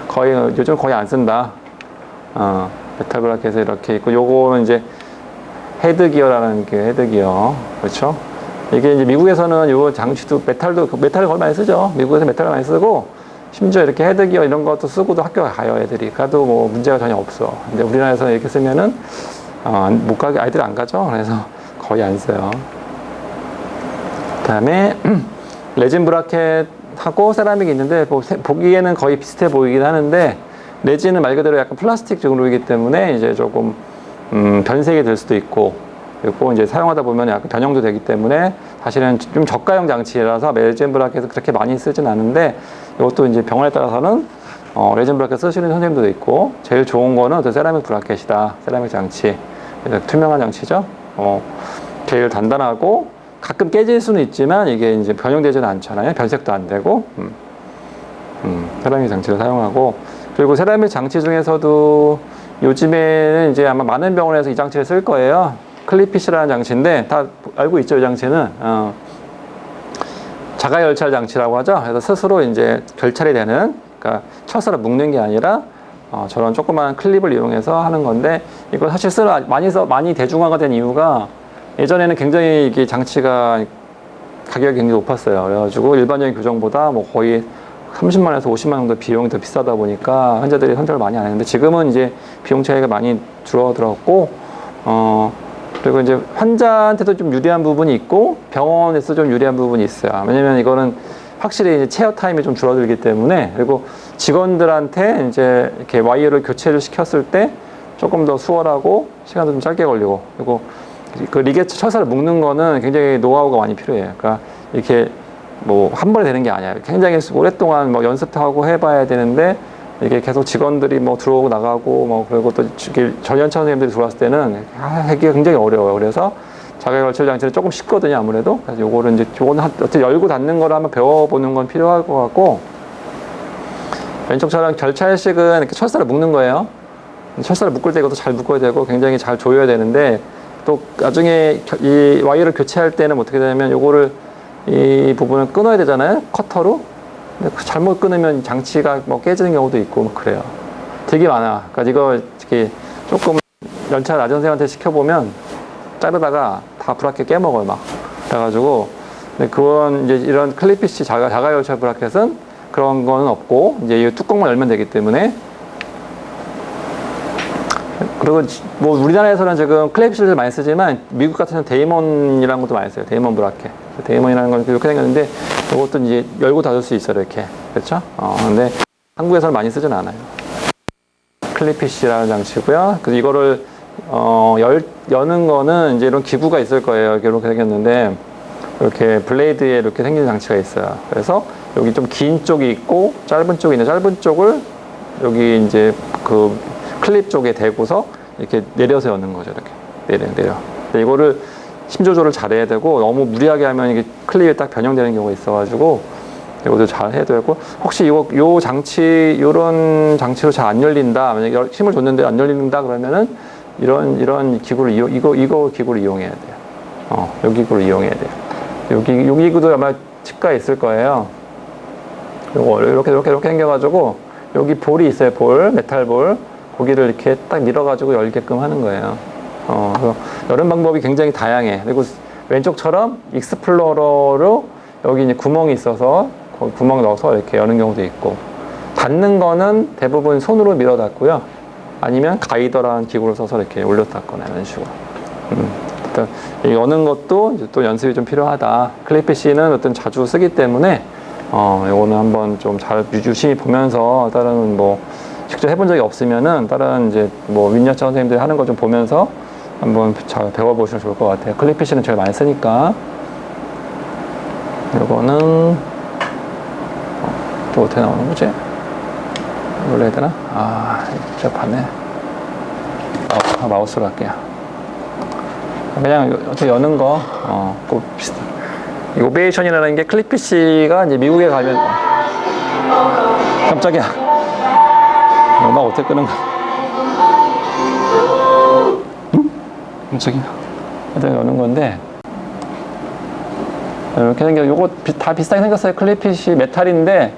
A: 거의 요즘 거의 안 쓴다. 메탈 브라켓에 이렇게 있고, 요거는 이제 헤드기어라는 게 헤드기어, 그렇죠? 이게 이제 미국에서는 요 장치도 메탈을 거의 많이 쓰죠. 미국에서 메탈을 많이 쓰고, 심지어 이렇게 헤드기어 이런 것도 쓰고도 학교 가요, 애들이. 가도 뭐 문제가 전혀 없어. 근데 우리나라에서 이렇게 쓰면은 못 가게, 아이들이 안 가죠. 그래서 거의 안 써요. 그 다음에 레진 브라켓하고 세라믹이 있는데, 보기에는 거의 비슷해 보이긴 하는데, 레진은 말 그대로 약간 플라스틱 종류이기 때문에 이제 조금 변색이 될 수도 있고, 그리고 이제 사용하다 보면 약간 변형도 되기 때문에 사실은 좀 저가형 장치라서 레진 브라켓을 그렇게 많이 쓰진 않은데, 이것도 이제 병원에 따라서는 레진 브라켓 쓰시는 선생님도 있고, 제일 좋은 거는 세라믹 브라켓이다. 세라믹 장치. 투명한 장치죠. 제일 단단하고, 가끔 깨질 수는 있지만 이게 이제 변형되지는 않잖아요. 변색도 안 되고. 세라믹 장치를 사용하고, 그리고 세라믹 장치 중에서도 요즘에는 이제 아마 많은 병원에서 이 장치를 쓸 거예요. 클리피시라는 장치인데, 다 알고 있죠, 이 장치는. 자가열찰 장치라고 하죠. 그래서 스스로 이제 결찰이 되는, 그러니까 철사를 묶는 게 아니라 저런 조그마한 클립을 이용해서 하는 건데, 이거 사실 많이 대중화가 된 이유가, 예전에는 굉장히 이게 장치가 가격이 굉장히 높았어요. 그래가지고 일반적인 교정보다 뭐 거의 30만에서 50만 정도 비용이 더 비싸다 보니까 환자들이 선택을 많이 안 했는데, 지금은 이제 비용 차이가 많이 줄어들었고, 그리고 이제 환자한테도 좀 유리한 부분이 있고, 병원에서 좀 유리한 부분이 있어요. 왜냐면 이거는 확실히 이제 체어 타임이 좀 줄어들기 때문에, 그리고 직원들한테 이제 이렇게 와이어를 교체를 시켰을 때 조금 더 수월하고 시간도 좀 짧게 걸리고, 그리고 그 리게트 철사를 묶는 거는 굉장히 노하우가 많이 필요해요. 그러니까 이렇게 뭐 한 번에 되는 게 아니에요. 굉장히 오랫동안 뭐 연습도 하고 해봐야 되는데, 이게 계속 직원들이 뭐 들어오고 나가고 뭐, 그리고 또 전연차 선생님들이 들어왔을 때는 하기가 굉장히 어려워요. 그래서 자가결찰 장치는 조금 쉽거든요, 아무래도. 그래서 요거는 어떻게 열고 닫는 걸 한번 배워보는 건 필요할 것 같고, 왼쪽처럼 결찰식은 이렇게 철사를 묶는 거예요. 철사를 묶을 때 이것도 잘 묶어야 되고 굉장히 잘 조여야 되는데, 또 나중에 이 와이어를 교체할 때는 어떻게 되냐면, 요거를 이 부분을 끊어야 되잖아요, 커터로. 근데 잘못 끊으면 장치가 뭐 깨지는 경우도 있고 뭐 그래요. 되게 많아. 그러니까 이거 이렇게 조금 연차 낮은 선생님한테 시켜보면 자르다가 다 브라켓 깨먹어요, 막. 그래가지고, 근데 그건 이제 이런 클리피시 자가열차 브라켓은 그런 거는 없고, 이제 이 뚜껑만 열면 되기 때문에. 그리고 뭐 우리나라에서는 지금 클리피시를 많이 쓰지만, 미국 같은 경우는 데이몬이라는 것도 많이 써요. 데이몬 브라켓. 데이몬이라는 건 이렇게 생겼는데, 이것도 이제 열고 닫을 수 있어요, 이렇게. 그렇죠? 근데 한국에서는 많이 쓰진 않아요. 클립피쉬라는 장치고요. 그래서 이거를 여는 거는 이제 이런 기구가 있을 거예요. 이렇게 생겼는데 이렇게 블레이드에 이렇게 생긴 장치가 있어요. 그래서 여기 좀 긴 쪽이 있고 짧은 쪽이 있는데 짧은 쪽을 여기 이제 그 클립 쪽에 대고서 이렇게 내려서 여는 거죠. 이렇게 내려. 근데 이거를 힘 조절을 잘해야 되고 너무 무리하게 하면 이게 클립이 딱 변형되는 경우가 있어가지고 이것도 잘 해야 되고 혹시 요 장치로 잘 안 열린다. 만약에 힘을 줬는데 안 열린다 그러면은 이런 기구를 이거 기구를 이용해야 돼요. 요 기구를 이용해야 돼요. 요 기구도 아마 치과에 있을 거예요. 요거 이렇게 생겨가지고 여기 볼이 있어요. 메탈 볼. 고기를 이렇게 딱 밀어가지고 열게끔 하는 거예요. 그래서 여는 방법이 굉장히 다양해. 그리고 왼쪽처럼 익스플로러로 여기 이제 구멍이 있어서 거기 구멍 넣어서 이렇게 여는 경우도 있고, 닫는 거는 대부분 손으로 밀어 닫고요. 아니면 가이더라는 기구를 써서 이렇게 올려 닫거나 이런 식으로. 일단 이 여는 것도 이제 또 연습이 좀 필요하다. 클립피쉬는 어떤 자주 쓰기 때문에 이거는 한번 좀 잘 유심히 보면서 다른 뭐 직접 해본 적이 없으면은 다른 이제 뭐 윈야차 선생님들이 하는 거 좀 보면서 한번 잘 배워보시면 좋을 것 같아요. 클립피쉬는 제일 많이 쓰니까. 이거는 또 어떻게 나오는 거지? 눌러야 되나? 복잡하네. 마우스로 할게요. 그냥 어떻게 여는 거, 꼭 비슷해. 이 오베이션이라는 게 클립피쉬가 이제 미국에 가면, 깜짝이야. 음악 어떻게 끄는 거야? 깜짝이야. 일단 여는 건데, 이렇게 요거 다 비슷하게 생겼어요. 클립핏이 메탈인데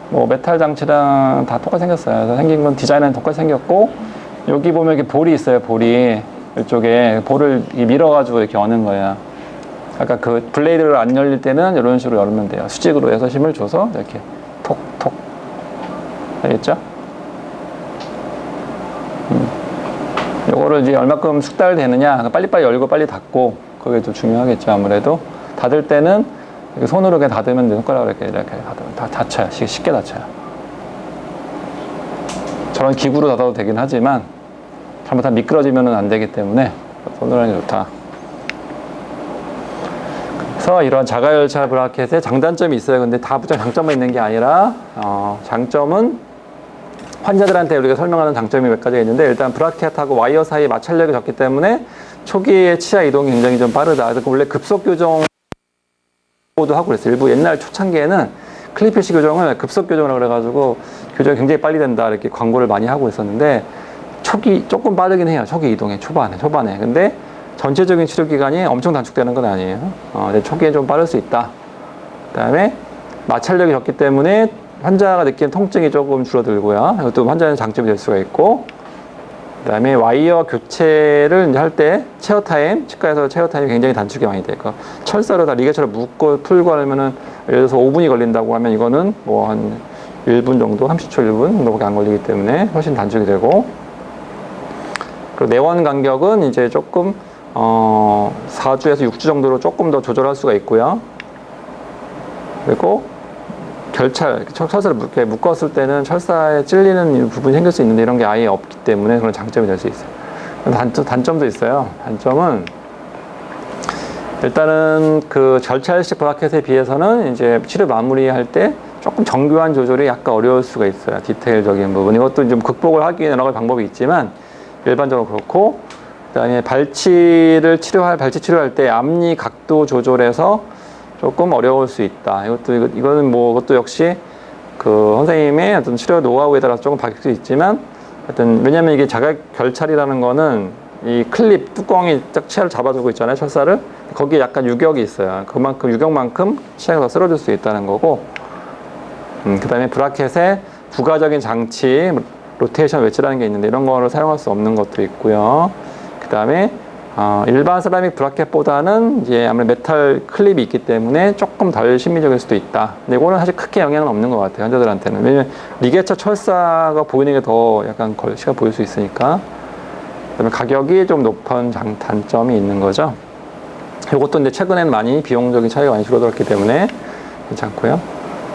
A: 뭐 메탈 장치랑 다 똑같이 생겼어요. 그래서 생긴 건 디자인은 똑같이 생겼고, 여기 보면 이렇게 볼이 있어요. 볼이 이쪽에 볼을 밀어가지고 이렇게 여는 거예요. 아까 그 블레이드를 안 열릴 때는 이런 식으로 열면 돼요. 수직으로 해서 힘을 줘서 이렇게 톡톡. 알겠죠? 요거를 이제 얼마큼 숙달되느냐, 빨리빨리 열고 빨리 닫고, 그게 좀 중요하겠죠. 아무래도 닫을 때는 손으로 그냥 닫으면 손가락으로 이렇게 닫으면 다 닫혀요. 쉽게 닫혀요. 저런 기구로 닫아도 되긴 하지만 잘못하면 미끄러지면 안 되기 때문에 손으로 하는 게 좋다. 그래서 이런 자가열차 브라켓에 장단점이 있어요. 근데 다 무조건 장점만 있는 게 아니라 장점은 환자들한테 우리가 설명하는 장점이 몇 가지가 있는데, 일단 브라켓하고 와이어 사이 마찰력이 적기 때문에 초기에 치아 이동이 굉장히 좀 빠르다. 그래서 원래 급속 교정도 하고 그랬어요. 일부 옛날 초창기에는 클립피쉬 교정을 급속 교정이라고 그래가지고 교정이 굉장히 빨리 된다 이렇게 광고를 많이 하고 있었는데, 초기 조금 빠르긴 해요. 초기 이동에 초반에. 근데 전체적인 치료 기간이 엄청 단축되는 건 아니에요. 근데 초기에 좀 빠를 수 있다. 그다음에 마찰력이 적기 때문에 환자가 느끼는 통증이 조금 줄어들고요. 이것도 환자의 장점이 될 수가 있고, 그다음에 와이어 교체를 이제 할 때 체어 타임, 치과에서 체어 타임이 굉장히 단축이 많이 돼요. 그러니까 철사로 다 리게처럼 묶고 풀고 하면은 예를 들어서 5분이 걸린다고 하면 이거는 뭐 한 1분 정도, 30초 1분 정도밖에 안 걸리기 때문에 훨씬 단축이 되고, 그리고 내원 간격은 이제 조금 4주에서 6주 정도로 조금 더 조절할 수가 있고요. 그리고 철사를 이렇게 묶었을 때는 철사에 찔리는 부분이 생길 수 있는데 이런 게 아예 없기 때문에 그런 장점이 될 수 있어요. 단점도 있어요. 단점은 일단은 그 절차일식 브라켓에 비해서는 이제 치료 마무리할 때 조금 정교한 조절이 약간 어려울 수가 있어요. 디테일적인 부분. 이것도 좀 극복을 하기 위해 여러 가지 방법이 있지만 일반적으로 그렇고, 그다음에 발치 치료할 때 앞니 각도 조절에서 조금 어려울 수 있다. 이거는 뭐, 그것도 역시 그 선생님의 어떤 치료 노하우에 따라서 조금 바뀔 수 있지만, 하여튼, 왜냐면 이게 자각 결찰이라는 거는 이 클립 뚜껑이 딱 치아를 잡아주고 있잖아요, 철사를. 거기에 약간 유격이 있어요. 유격만큼 치아가 더 쓰러질 수 있다는 거고, 그 다음에 브라켓에 부가적인 장치, 로테이션 웨지라는 게 있는데 이런 거를 사용할 수 없는 것도 있고요. 그 다음에 일반 세라믹 브라켓보다는 이제 아무래도 메탈 클립이 있기 때문에 조금 덜 심미적일 수도 있다. 근데 이거는 사실 크게 영향은 없는 것 같아요, 환자들한테는. 왜냐면 리게처 철사가 보이는 게 더 약간 걸시가 보일 수 있으니까. 그다음에 가격이 좀 높은 단점이 있는 거죠. 이것도 이제 최근에는 많이 비용적인 차이가 많이 줄어들었기 때문에 괜찮고요.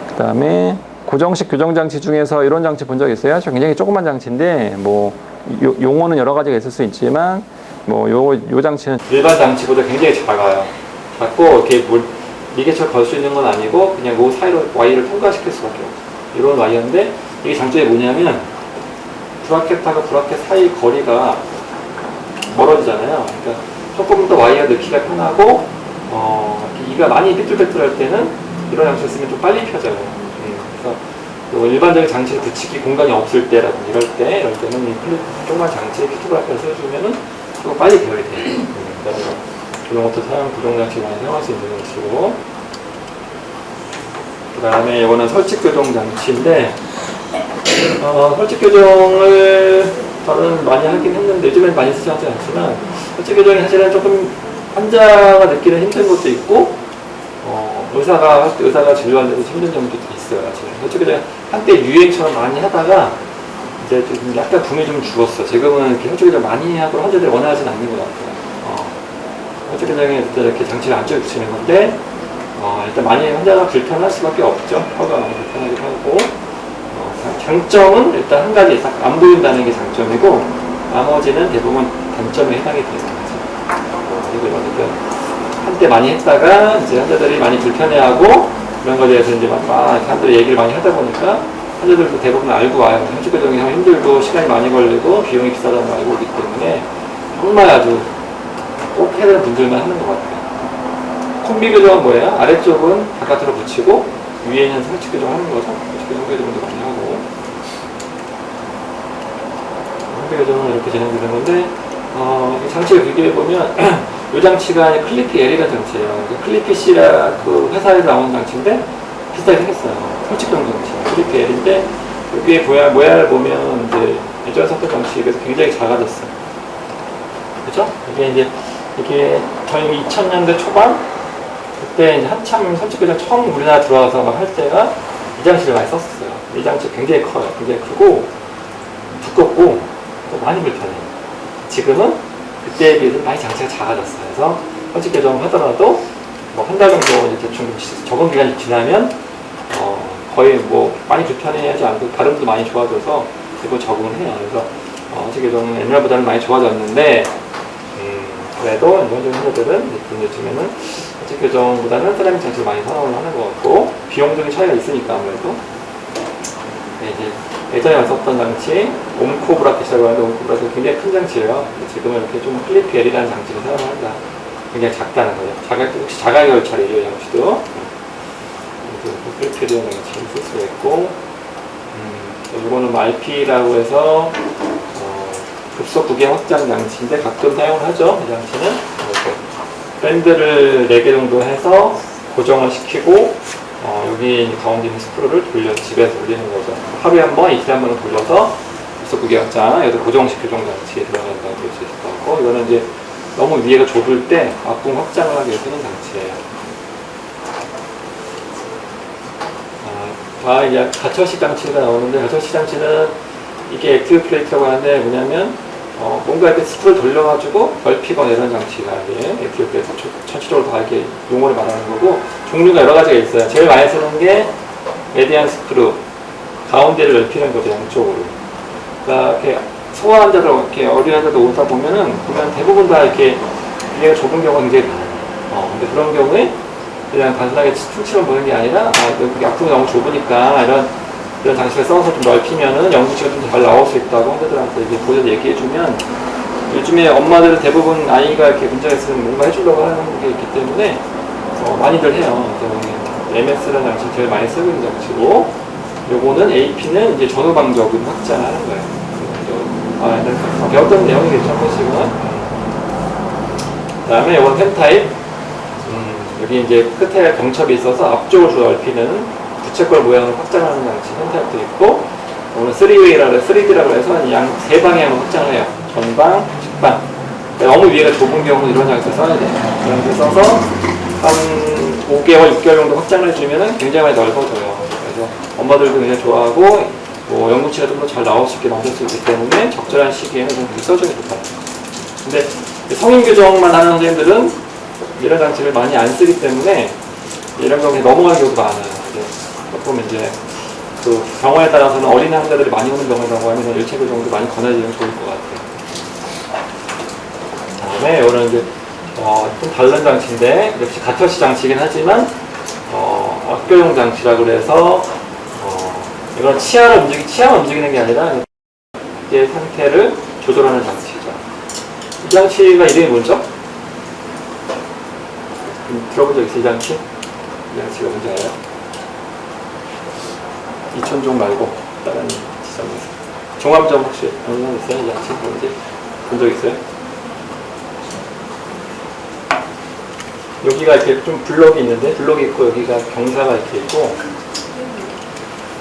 A: 그다음에 고정식 교정 장치 중에서 이런 장치 본 적 있어요? 굉장히 조그만 장치인데 뭐 용어는 여러 가지가 있을 수 있지만 뭐 요 장치는 일반 장치보다 굉장히 작아요. 작고 이렇게 미개처럼 걸 수 있는 건 아니고 그냥 그 사이로 와이어를 통과시킬 수밖에 없어요. 이런 와이어인데 이게 장점이 뭐냐면 브라켓하고 브라켓 사이 거리가 멀어지잖아요. 그러니까 조금 더 와이어 넣기가 편하고 이가 많이 삐뚤빼뚤할 때는 이런 장치를 쓰면 좀 빨리 펴져요. 그래서 일반적인 장치를 붙이기 공간이 없을 때라든지 이럴 때는 이 조그만 장치에 피트브라켓을 써주면은 조금 빨리 배열이 돼요. 그래서 그런 것도 고정 장치 많이 사용할 수 있는 장치고, 그 다음에 이거는 설치 교정 장치인데 설치 교정을 저는 많이 하긴 했는데 요즘엔 많이 쓰지 않지만 설치 교정이 사실은 조금 환자가 느끼는 힘든 것도 있고 의사가 진료하는데도 힘든 점도 있어요. 설치 교정 한때 유행처럼 많이 하다가 이제 좀 약간 붐이 좀 죽었어. 지금은 이렇게 설치 교정 많이 하고 환자들이 원하진 않는 것 같아요. 설치 교정에 이렇게 장치를 안쪽에 붙이는 건데 일단 많이 환자가 불편할 수밖에 없죠. 혀가 많이 불편하기도 하고. 장점은 일단 한 가지 안 보인다는 게 장점이고 나머지는 대부분 단점에 해당이 되는 거죠. 한때 많이 했다가 이제 환자들이 많이 불편해하고 그런 거에 대해서 이제 막 사람들이 얘기를 많이 하다 보니까 환자들도 대부분 알고 와요. 설치 교정이 하면 힘들고 시간이 많이 걸리고 비용이 비싸다는 걸 알고 오기 때문에 정말 아주 꼭 해야 되는 분들만 하는 것 같아요. 콤비 교정은 뭐예요? 아래쪽은 바깥으로 붙이고 위에는 설치 교정 하는 거죠. 설치 교정도 많이 하고 콤비 교정은 이렇게 진행되는 건데 장치를 비교해보면 이 장치가 클리피 L이라는 장치예요. 클리피 C라 그 회사에서 나온 장치인데 비슷하게 생겼어요. 설치 교정 장치. 클리피 L인데 여기에 모양을 보면 이제 예전에 썼던 장치에 비해서 굉장히 작아졌어요. 그죠? 이게 저희 2000년대 초반 그때 이제 한참 설치 교정 처음 우리나라 들어와서 막 할 때가 이 장치를 많이 썼었어요. 이 장치 굉장히 커요. 굉장히 크고 두껍고 또 많이 불편해요. 지금은 그때에 비해서 많이 장치가 작아졌어요. 그래서 설치 교정 하더라도 뭐 한 달 정도 이제 대충 적응 기간이 지나면 거의 뭐 많이 불편해하지 않고 발음도 많이 좋아져서 그거 적응을 해요. 그래서 설치 교정은 옛날보다는 많이 좋아졌는데 그래도 일반적인 환자들은 요즘에는 설치 교정보다는 세라믹 장치를 많이 선호를 하는 것 같고 비용적인 차이가 있으니까 아무래도 이제 예전에 썼던 장치 옴코 브라켓이라고 하는데 옴코 브라켓이 굉장히 큰 장치예요. 지금은 이렇게 좀 클리피 L이라는 장치를 사용한다. 굉장히 작다는 거죠. 혹시 자가결찰이죠, 이 장치도. 클리피 L이라는 장치를 쓸 수가 있고 이거는 RP라고 해서 급속 부계 확장 장치인데 가끔 사용을 하죠. 이 장치는 이렇게 밴드를 4개 정도 해서 고정을 시키고 여기 가운데 있는 스크루를 집에서 돌리는 거죠. 하루에 한 번, 이틀에 한 번을 돌려서 급속 부계 확장, 여기서 고정식 교정 장치에 들어간다고 볼 수 있을 것 같고 이거는 이제 너무 위에가 좁을 때 앞궁 확장을 하기 위해 쓰는 장치예요. 이제 가처식 장치가 나오는데 가처식 장치는 이게 액티브 플레이트라고 하는데 뭐냐면 뭔가 이렇게 스크를 돌려가지고 넓히거나 이런 장치가 액티브 플레이트 전체적으로 다 이렇게 용어를 말하는 거고 종류가 여러 가지가 있어요. 제일 많이 쓰는 게 메디안 스크루 가운데를 넓히는 거죠. 양쪽으로. 그러니까 이렇게 소아 환자들 이렇게 어린 환자들 오다 보면 대부분 다 이렇게 위에가 좁은 경우가 굉장히 많아요. 근데 그런 경우에 그냥 단순하게 퉁치만 보는 게 아니라 여기 앞궁이 너무 좁으니까 이런 장치를 써서 좀 넓히면은 연구치가 좀 잘 나올 수 있다고 환자들한테 이제 보여서 얘기해주면 요즘에 엄마들은 대부분 아이가 이렇게 문제가 있으면 뭔가 해주려고 하는 게 있기 때문에 많이들 해요. MS라는 장치 제일 많이 쓰고 있는 장치고 요거는 AP는 이제 전후방적으로 확장하는 거예요. 배웠던 내용이겠죠, 한 번씩은. 그 다음에 요건 펜타입. 여기 이제 끝에 경첩이 있어서 앞쪽으로 넓히는 부채꼴 모양을 확장하는 장치 펜타입도 있고 오늘 3D라고 해서 양 3방향으로 확장을 해요. 전방, 측방. 너무 위에가 좁은 경우는 이런 장치를 써야 돼요. 이런 장치를 써서 한 5개월, 6개월 정도 확장을 해주면 굉장히 많이 넓어져요. 그래서 엄마들도 굉장히 좋아하고 연구치가 좀 더 잘 나올 수 있게 만들 수 있기 때문에 적절한 시기에는 좀 써주는 게 좋다. 근데 성인 교정만 하는 선생님들은 이런 장치를 많이 안 쓰기 때문에 이런 경우에 넘어가는 경우도 많아요. 조금 이제 또 병원에 따라서는 어린 환자들이 많이 오는 병원이라고 하면 일체 교정도 많이 권해지면 좋을 것 같아요. 다음에 이거는 이제 좀 다른 장치인데 역시 가터시 장치이긴 하지만 악교용 장치라고 그래서 이건 치아만 움직이는 게 아니라 이 상태를 조절하는 장치죠. 이 장치가 이름이 뭐죠? 들어본 적 있어요? 이 장치? 이 장치가 뭔지 알아요? 이천종 말고 다른 지점이 있어요. 종합점 혹시 아는 분 있어요? 이 장치 뭔지 본 적 있어요? 여기가 이렇게 좀 블럭이 있는데 블럭이 있고 여기가 경사가 이렇게 있고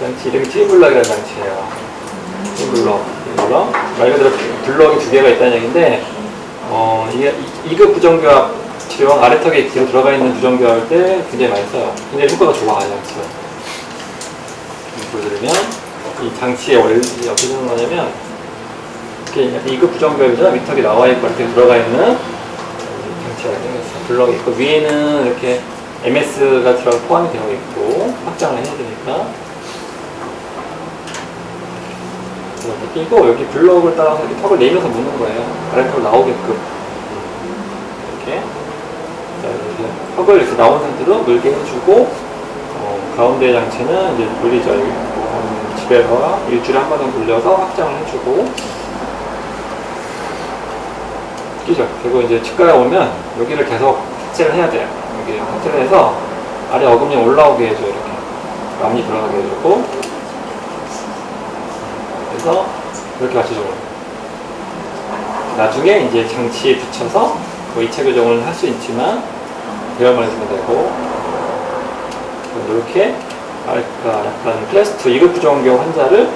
A: 장치 이름이 트림블럭이라는 장치예요. 트림블럭 말 그대로 블럭이 두 개가 있다는 얘기인데 이게 2급 부정교합 치료와 아래턱에 뒤로 들어가 있는 부정교합 때 굉장히 많이 써요. 굉장히 효과가 좋아요. 장치가. 보여드리면 이 장치의 원리 어떻게 되는 거냐면 이렇게 2급 부정교합이잖아. 위턱이 나와 있고 이렇게 들어가 있는 장치가 생겼어요. 블럭이 있고 위에는 이렇게 MS가 포함이 되어 있고 확장을 해야 되니까 이렇게 끼고 여기 블럭을 따라서 이렇게 턱을 내면서 무는 거예요. 아래턱을 나오게끔 이렇게 턱을 이렇게 나온 상태로 물게 해주고 가운데 장치는 이제 물리죠. 집에서 일주일에 한 번은 돌려서 확장을 해주고 끼죠. 그리고 이제 치과에 오면 여기를 계속 삭제를 해야 돼요. 여기 삭제를 해서 아래 어금니 올라오게 해줘요. 이렇게 앞니 들어가게 해주고 그래서 이렇게 맞춰주는 거예요. 나중에 이제 장치에 붙여서 뭐 이체 교정을 할 수 있지만 대열만 해주면 되고 이렇게 약간 클래스 2 2급 부정교 환자를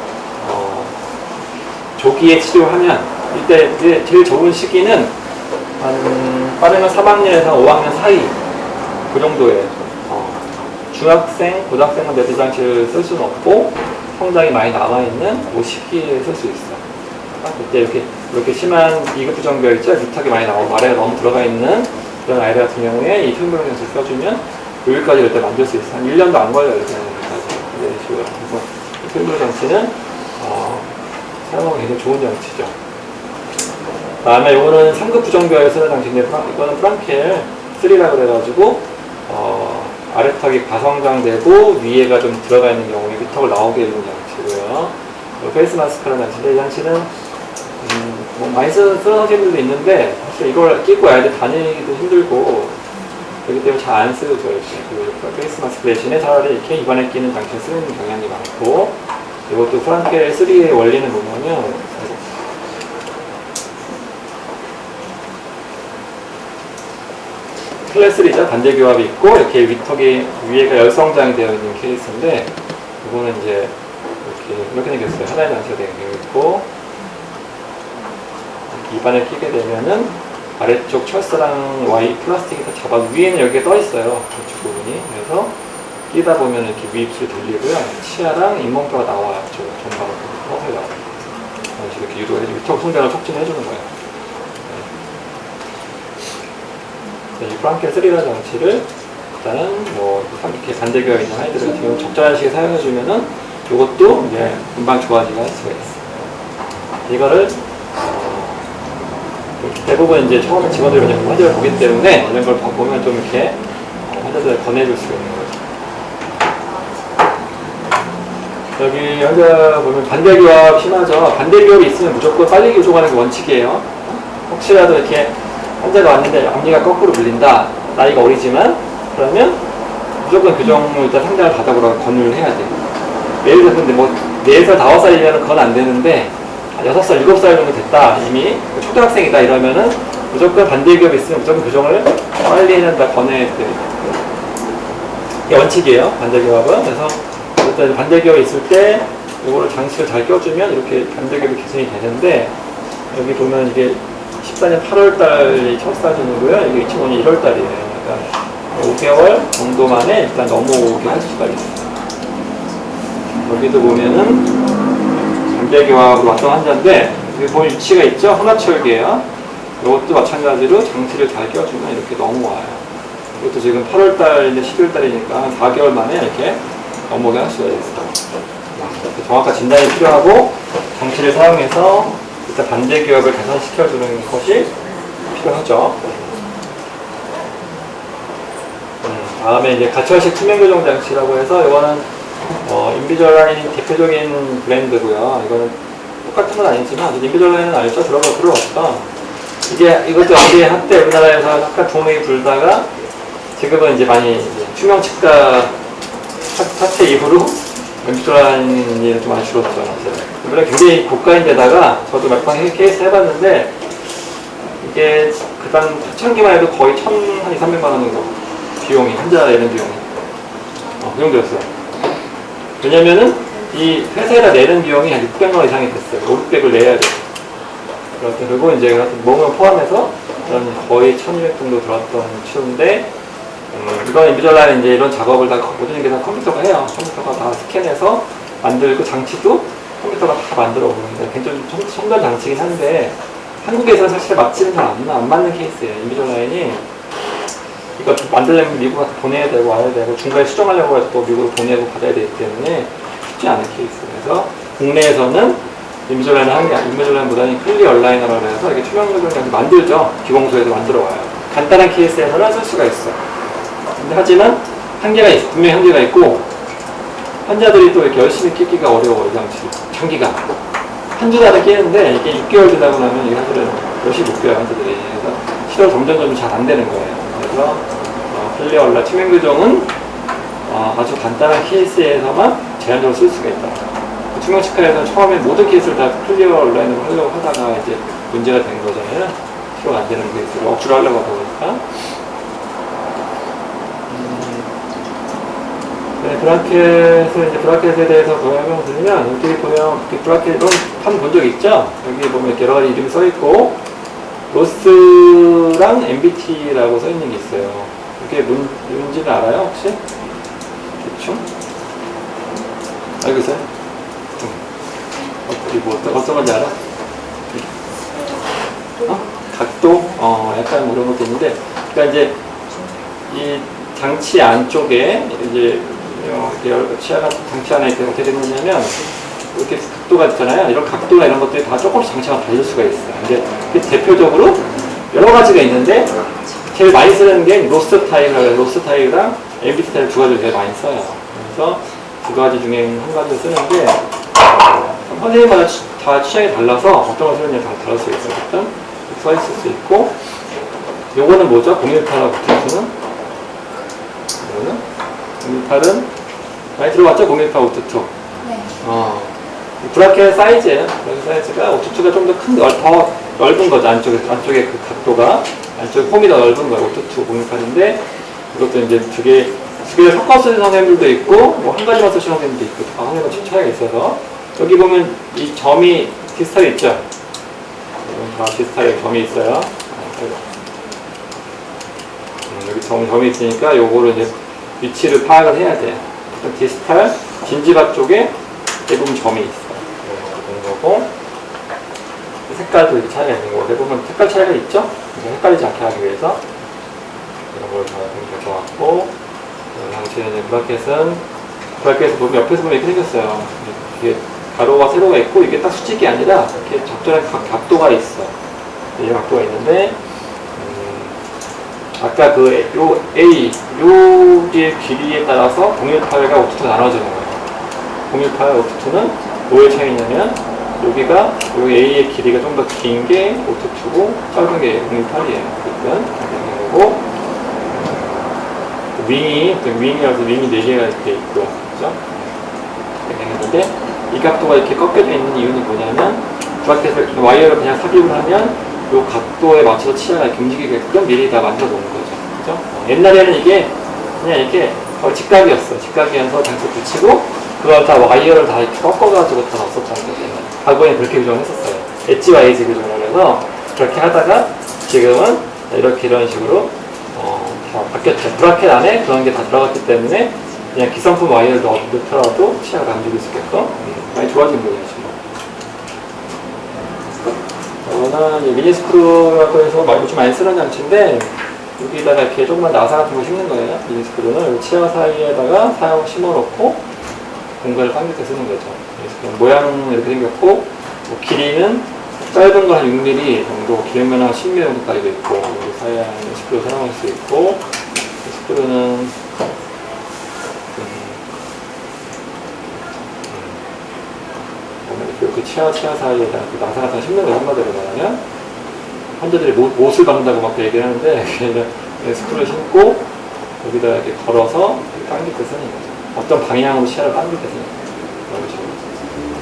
A: 조기에 치료하면 이때 이제 제일 좋은 시기는 빠르면 3학년에서 5학년 사이 그 정도에 중학생, 고등학생은 매듭장치를 쓸 수는 없고 성장이 많이 남아있는 그 시기에 쓸 수 있어요. 그때 이렇게 심한 2급 부정교 있죠? 밑턱이 많이 나오고 아래가 너무 들어가 있는 그런 아이들 같은 경우에 이 트림블럭 장치를 써주면 여기까지 이렇게 만들 수 있어요. 한 1년도 안 걸려요. 이렇게 그래서 이 트림블럭 장치는 사용하기 굉장히 좋은 장치죠. 다음에 이거는 3급 부정교에 쓰는 장치인데 이거는 프랑켈 3라고 그래가지고 아래턱이 과성장되고 위에가 좀 들어가 있는 경우에 위턱을 나오게 해주는 장치고요. 페이스 마스크라는 장치인데 이 장치는 뭐 많이 쓰는 선생님들도 있는데 사실 이걸 끼고 아이들 다니기도 힘들고 그렇기 때문에 잘 안 쓰죠. 이렇게 페이스 마스크 대신에 차라리 이렇게 입안에 끼는 장치를 쓰는 경향이 많고 이것도 프랑켈 3의 원리는 뭐냐면 클래스 3죠. 반대교합이 있고 이렇게 위턱이 위에가 열성장이 되어 있는 케이스인데 이거는 이제 이렇게 생겼어요. 하나의 장치가 되어 있고 이렇게 입안에 끼게 되면은 아래쪽 철사랑 와이 플라스틱이 다 잡아 위에는 여기에 떠 있어요. 이쪽 부분이. 그래서 끼다 보면 이렇게 위입술이 들리고요. 치아랑 잇몸뼈가 나와요. 전방으로 서서히 나와요. 이렇게 유도해서 위턱 성장을 촉진해 주는 거예요. 이 프랑켈 3라는 장치를 일단은 뭐 이렇게 반대교합 있는 아이들은 지금 적절한 시기에 사용해주면은 이것도 이제 금방 좋아지게 할 수가 있어요. 이거를 대부분 이제 처음에 직원들이 환자를 보기 때문에 이런 걸 보면 좀 이렇게 환자들을 권해줄 수가 있는 거죠. 여기 환자 보면 반대교합 심하죠. 반대교합이 있으면 무조건 빨리 교정하는 게 원칙이에요. 혹시라도 이렇게 환자가 왔는데 앞니가 거꾸로 물린다. 나이가 어리지만 그러면 무조건 교정을 일단 상담을 받아보라고 권유를 해야 돼요. 예를 들어서 근데 뭐 4살, 5살이면 그건 안 되는데 6살, 7살 정도 됐다. 이미 초등학생이다 이러면은 무조건 반대교합이 있으면 무조건 교정을 빨리 해야 된다 권해야 돼요. 이게 원칙이에요. 반대교합은. 그래서 일단 반대교합이 있을 때 이거를 장치를 잘 껴주면 이렇게 반대교합이 개선이 되는데 여기 보면 이게 14년 8월달이 첫 사진이고요. 이게 2005년 1월달이에요. 그러니까 5개월 정도 만에 일단 넘어오게 할 수가 있어요. 여기도 보면은 반대교합으로 왔던 환자인데 여기 보면 위치가 있죠? 혼합철기예요. 이것도 마찬가지로 장치를 잘 껴주면 이렇게 넘어와요. 이것도 지금 8월달인데 11월달이니까 한 4개월 만에 이렇게 넘어오게 할 수가 있어요. 정확한 진단이 필요하고 장치를 사용해서 일단 반대 기압을 개선시켜주는 것이 필요하죠. 다음에 이제 가철식 투명 교정 장치라고 해서 이거는 인비졸라인이 대표적인 브랜드고요. 이거는 똑같은 건 아니지만 인비졸라인은 알죠? 들어봤다. 이것도 어디에 한때 우리나라에서 약간 붐이 불다가 지금은 이제 많이 이제 투명 치과 사태 이후로 인비졸라인이 좀 많이 줄었죠. 물론 굉장히 고가인데다가 저도 몇 번 케이스 해봤는데 이게 그당 초창기만 해도 거의 한 2, 300만 원 정도 비용이 환자 내는 비용이 그 정도였어요. 왜냐면은 이 회사에다 내는 비용이 한 600만 원 이상이 됐어요. 500을 내야 돼요. 그리고 이제 몸을 포함해서 거의 1200 정도 들었던 치료인데 이건 인비졸라인 이제 이런 작업을 다 모든 게 다 컴퓨터가 해요. 컴퓨터가 다 스캔해서 만들고 장치도 컴퓨터가 다 만들어 오는데 굉장히 첨단 장치긴 한데 한국에서 사실 맞지는 잘 안 맞는 케이스예요. 인비졸라인이 이거 만들려면 미국 가서 보내야 되고 와야 되고 중간에 수정하려고 해서 또 미국으로 보내고 받아야 되기 때문에 쉽지 않은 케이스. 그래서 국내에서는 인비졸라인보다는 클리어 얼라이너라고 해서 이렇게 투명 교정을 만들죠. 기공소에서 만들어 와요. 간단한 케이스에서는 쓸 수가 있어. 근데 하지만 분명히 한계가 있고 환자들이 또 이렇게 열심히 끼기가 어려워요. 장기가 한 주 달에 끼는데 이게 6개월 지나고 나면 이게 사실은 열심히 못 껴요. 환자들이. 그래서 치료 점점 잘 안 되는 거예요. 그래서 클리어 얼라 투명 교정은 아주 간단한 케이스에서만 제한적으로 쓸 수가 있다. 투명 치과에서는 처음에 모든 케이스를 다 클리어 얼라인으로 하려고 하다가 이제 문제가 된 거잖아요. 치료가 안 되는 케이스를 억지로 하려고 하다 보니까. 네, 브라켓에 대해서 더 설명드리면, 여기 보면, 브라켓, 판 본 적 있죠? 여기 보면 이렇게 여러 가지 이름이 써있고, 로스랑 MBT라고 써있는 게 있어요. 이게 뭔지는 알아요, 혹시? 대충? 알고 있어요? 어떤 건지 알아? 각도? 약간 이런 것도 있는데, 그러니까 이제, 이 장치 안쪽에, 이제, 치아가 장치 안에 어떻게 되는 거냐면, 이렇게 각도가 있잖아요. 이런 각도나 이런 것들이 다 조금씩 장치가 다를 수가 있어요. 근데 대표적으로 여러 가지가 있는데, 제일 많이 쓰는 게 로스 타입이랑 MBT 타입 두 가지를 제일 많이 써요. 그래서 두 가지 중에 한 가지를 쓰는데, 선생님마다 다 취향이 달라서 어떤 걸 쓰느냐에 다 다를 수 있어요. 일단 써 있을 수 있고, 요거는 뭐죠? 018하고 오투투는? 이거는? 018은 많이 들어봤죠? 018 오투투.
B: 네.
A: 브라켓 사이즈예요. 브라켓 사이즈가 오투투가 좀 더 넓은 거죠. 안쪽에 그 각도가. 안쪽에 홈이 더 넓은 거예요. 오투투 018인데, 이것도 이제 두 개 섞어 쓰는 선생님들도 있고, 뭐 한 가지만 쓰시는 선생님도 있고, 다 선생님과 차이가 있어서, 여기 보면 이 점이 디스탈이 있죠? 다 디스탈에 점이 있어요. 여기 점이 있으니까 요거를 이제 위치를 파악을 해야 돼요. 디스탈, 진지박 쪽에 대부분 점이 있어요. 이런 거고, 색깔도 이렇게 차이가 있는 거고, 대부분 색깔 차이가 있죠? 헷갈리지 않게 하기 위해서 이런 걸 다 적어왔고, 장치는 브라켓에서 보면 옆에서 보면 이렇게 생겼어요. 이게 가로와 세로가 있고, 이게 딱 수직이 아니라 이렇게 적절한 각도가 있어. 이 각도가 있는데, 아까 요 길이에 따라서 018과 오투투가 나눠지는 거예요. 018, 오투투는 뭐의 차이냐면, 여기가, 여기 A의 길이가 좀 더 긴 게 오투투고, 짧은 게 018이에요. 그리고, 윙이라서 윙이 4개가 이렇게 있고, 그죠? 이렇게 했는데, 이 각도가 이렇게 꺾여져 있는 이유는 뭐냐면, 브라켓을 와이어를 그냥 삽입을 하면, 이 각도에 맞춰서 치아가 이렇게 움직이게끔 미리 다 만들어 놓은 거죠. 그죠? 옛날에는 이게 그냥 이렇게 거의 직각이었어. 직각이어서 장치 붙이고, 그걸 다 와이어를 다 이렇게 꺾어가지고 다 넣었었다는 거예요. 과거에는 그렇게 규정을 했었어요. 엣지 와이즈 규정을 해서 그렇게 하다가 지금은 이런 식으로 다 바뀌었죠. 브라켓 안에 그런 게 다 들어갔기 때문에 그냥 기성품 와이어를 넣더라도 치아가 안 움직일 수 있게끔 많이 좋아진 거예요, 지금. 이거는 미니스크루라고 해서 요즘 많이 쓰는 장치인데, 여기다가 이렇게 조그만 나사 같은 거 심는 거예요. 미니스크루는 치아 사이에다가 사용 심어놓고 공간을 당길 때 쓰는 거죠. 모양은 이렇게 생겼고, 뭐 길이는 짧은 거 한 6mm 정도, 길면 한 10mm 정도까지도 있고, 여기 사이에 한 10kg 사용할 수 있고, 10kg는 이렇게 치아 사이에다 나사 같은 거 심는 거 한마디로 말하면 환자들이 못을 박는다고 막 얘기를 하는데 스크루를 심고 여기다 이렇게 걸어서 당길 때 쓰는 거죠. 어떤 방향으로 치아를 당길 때 쓰는 거죠.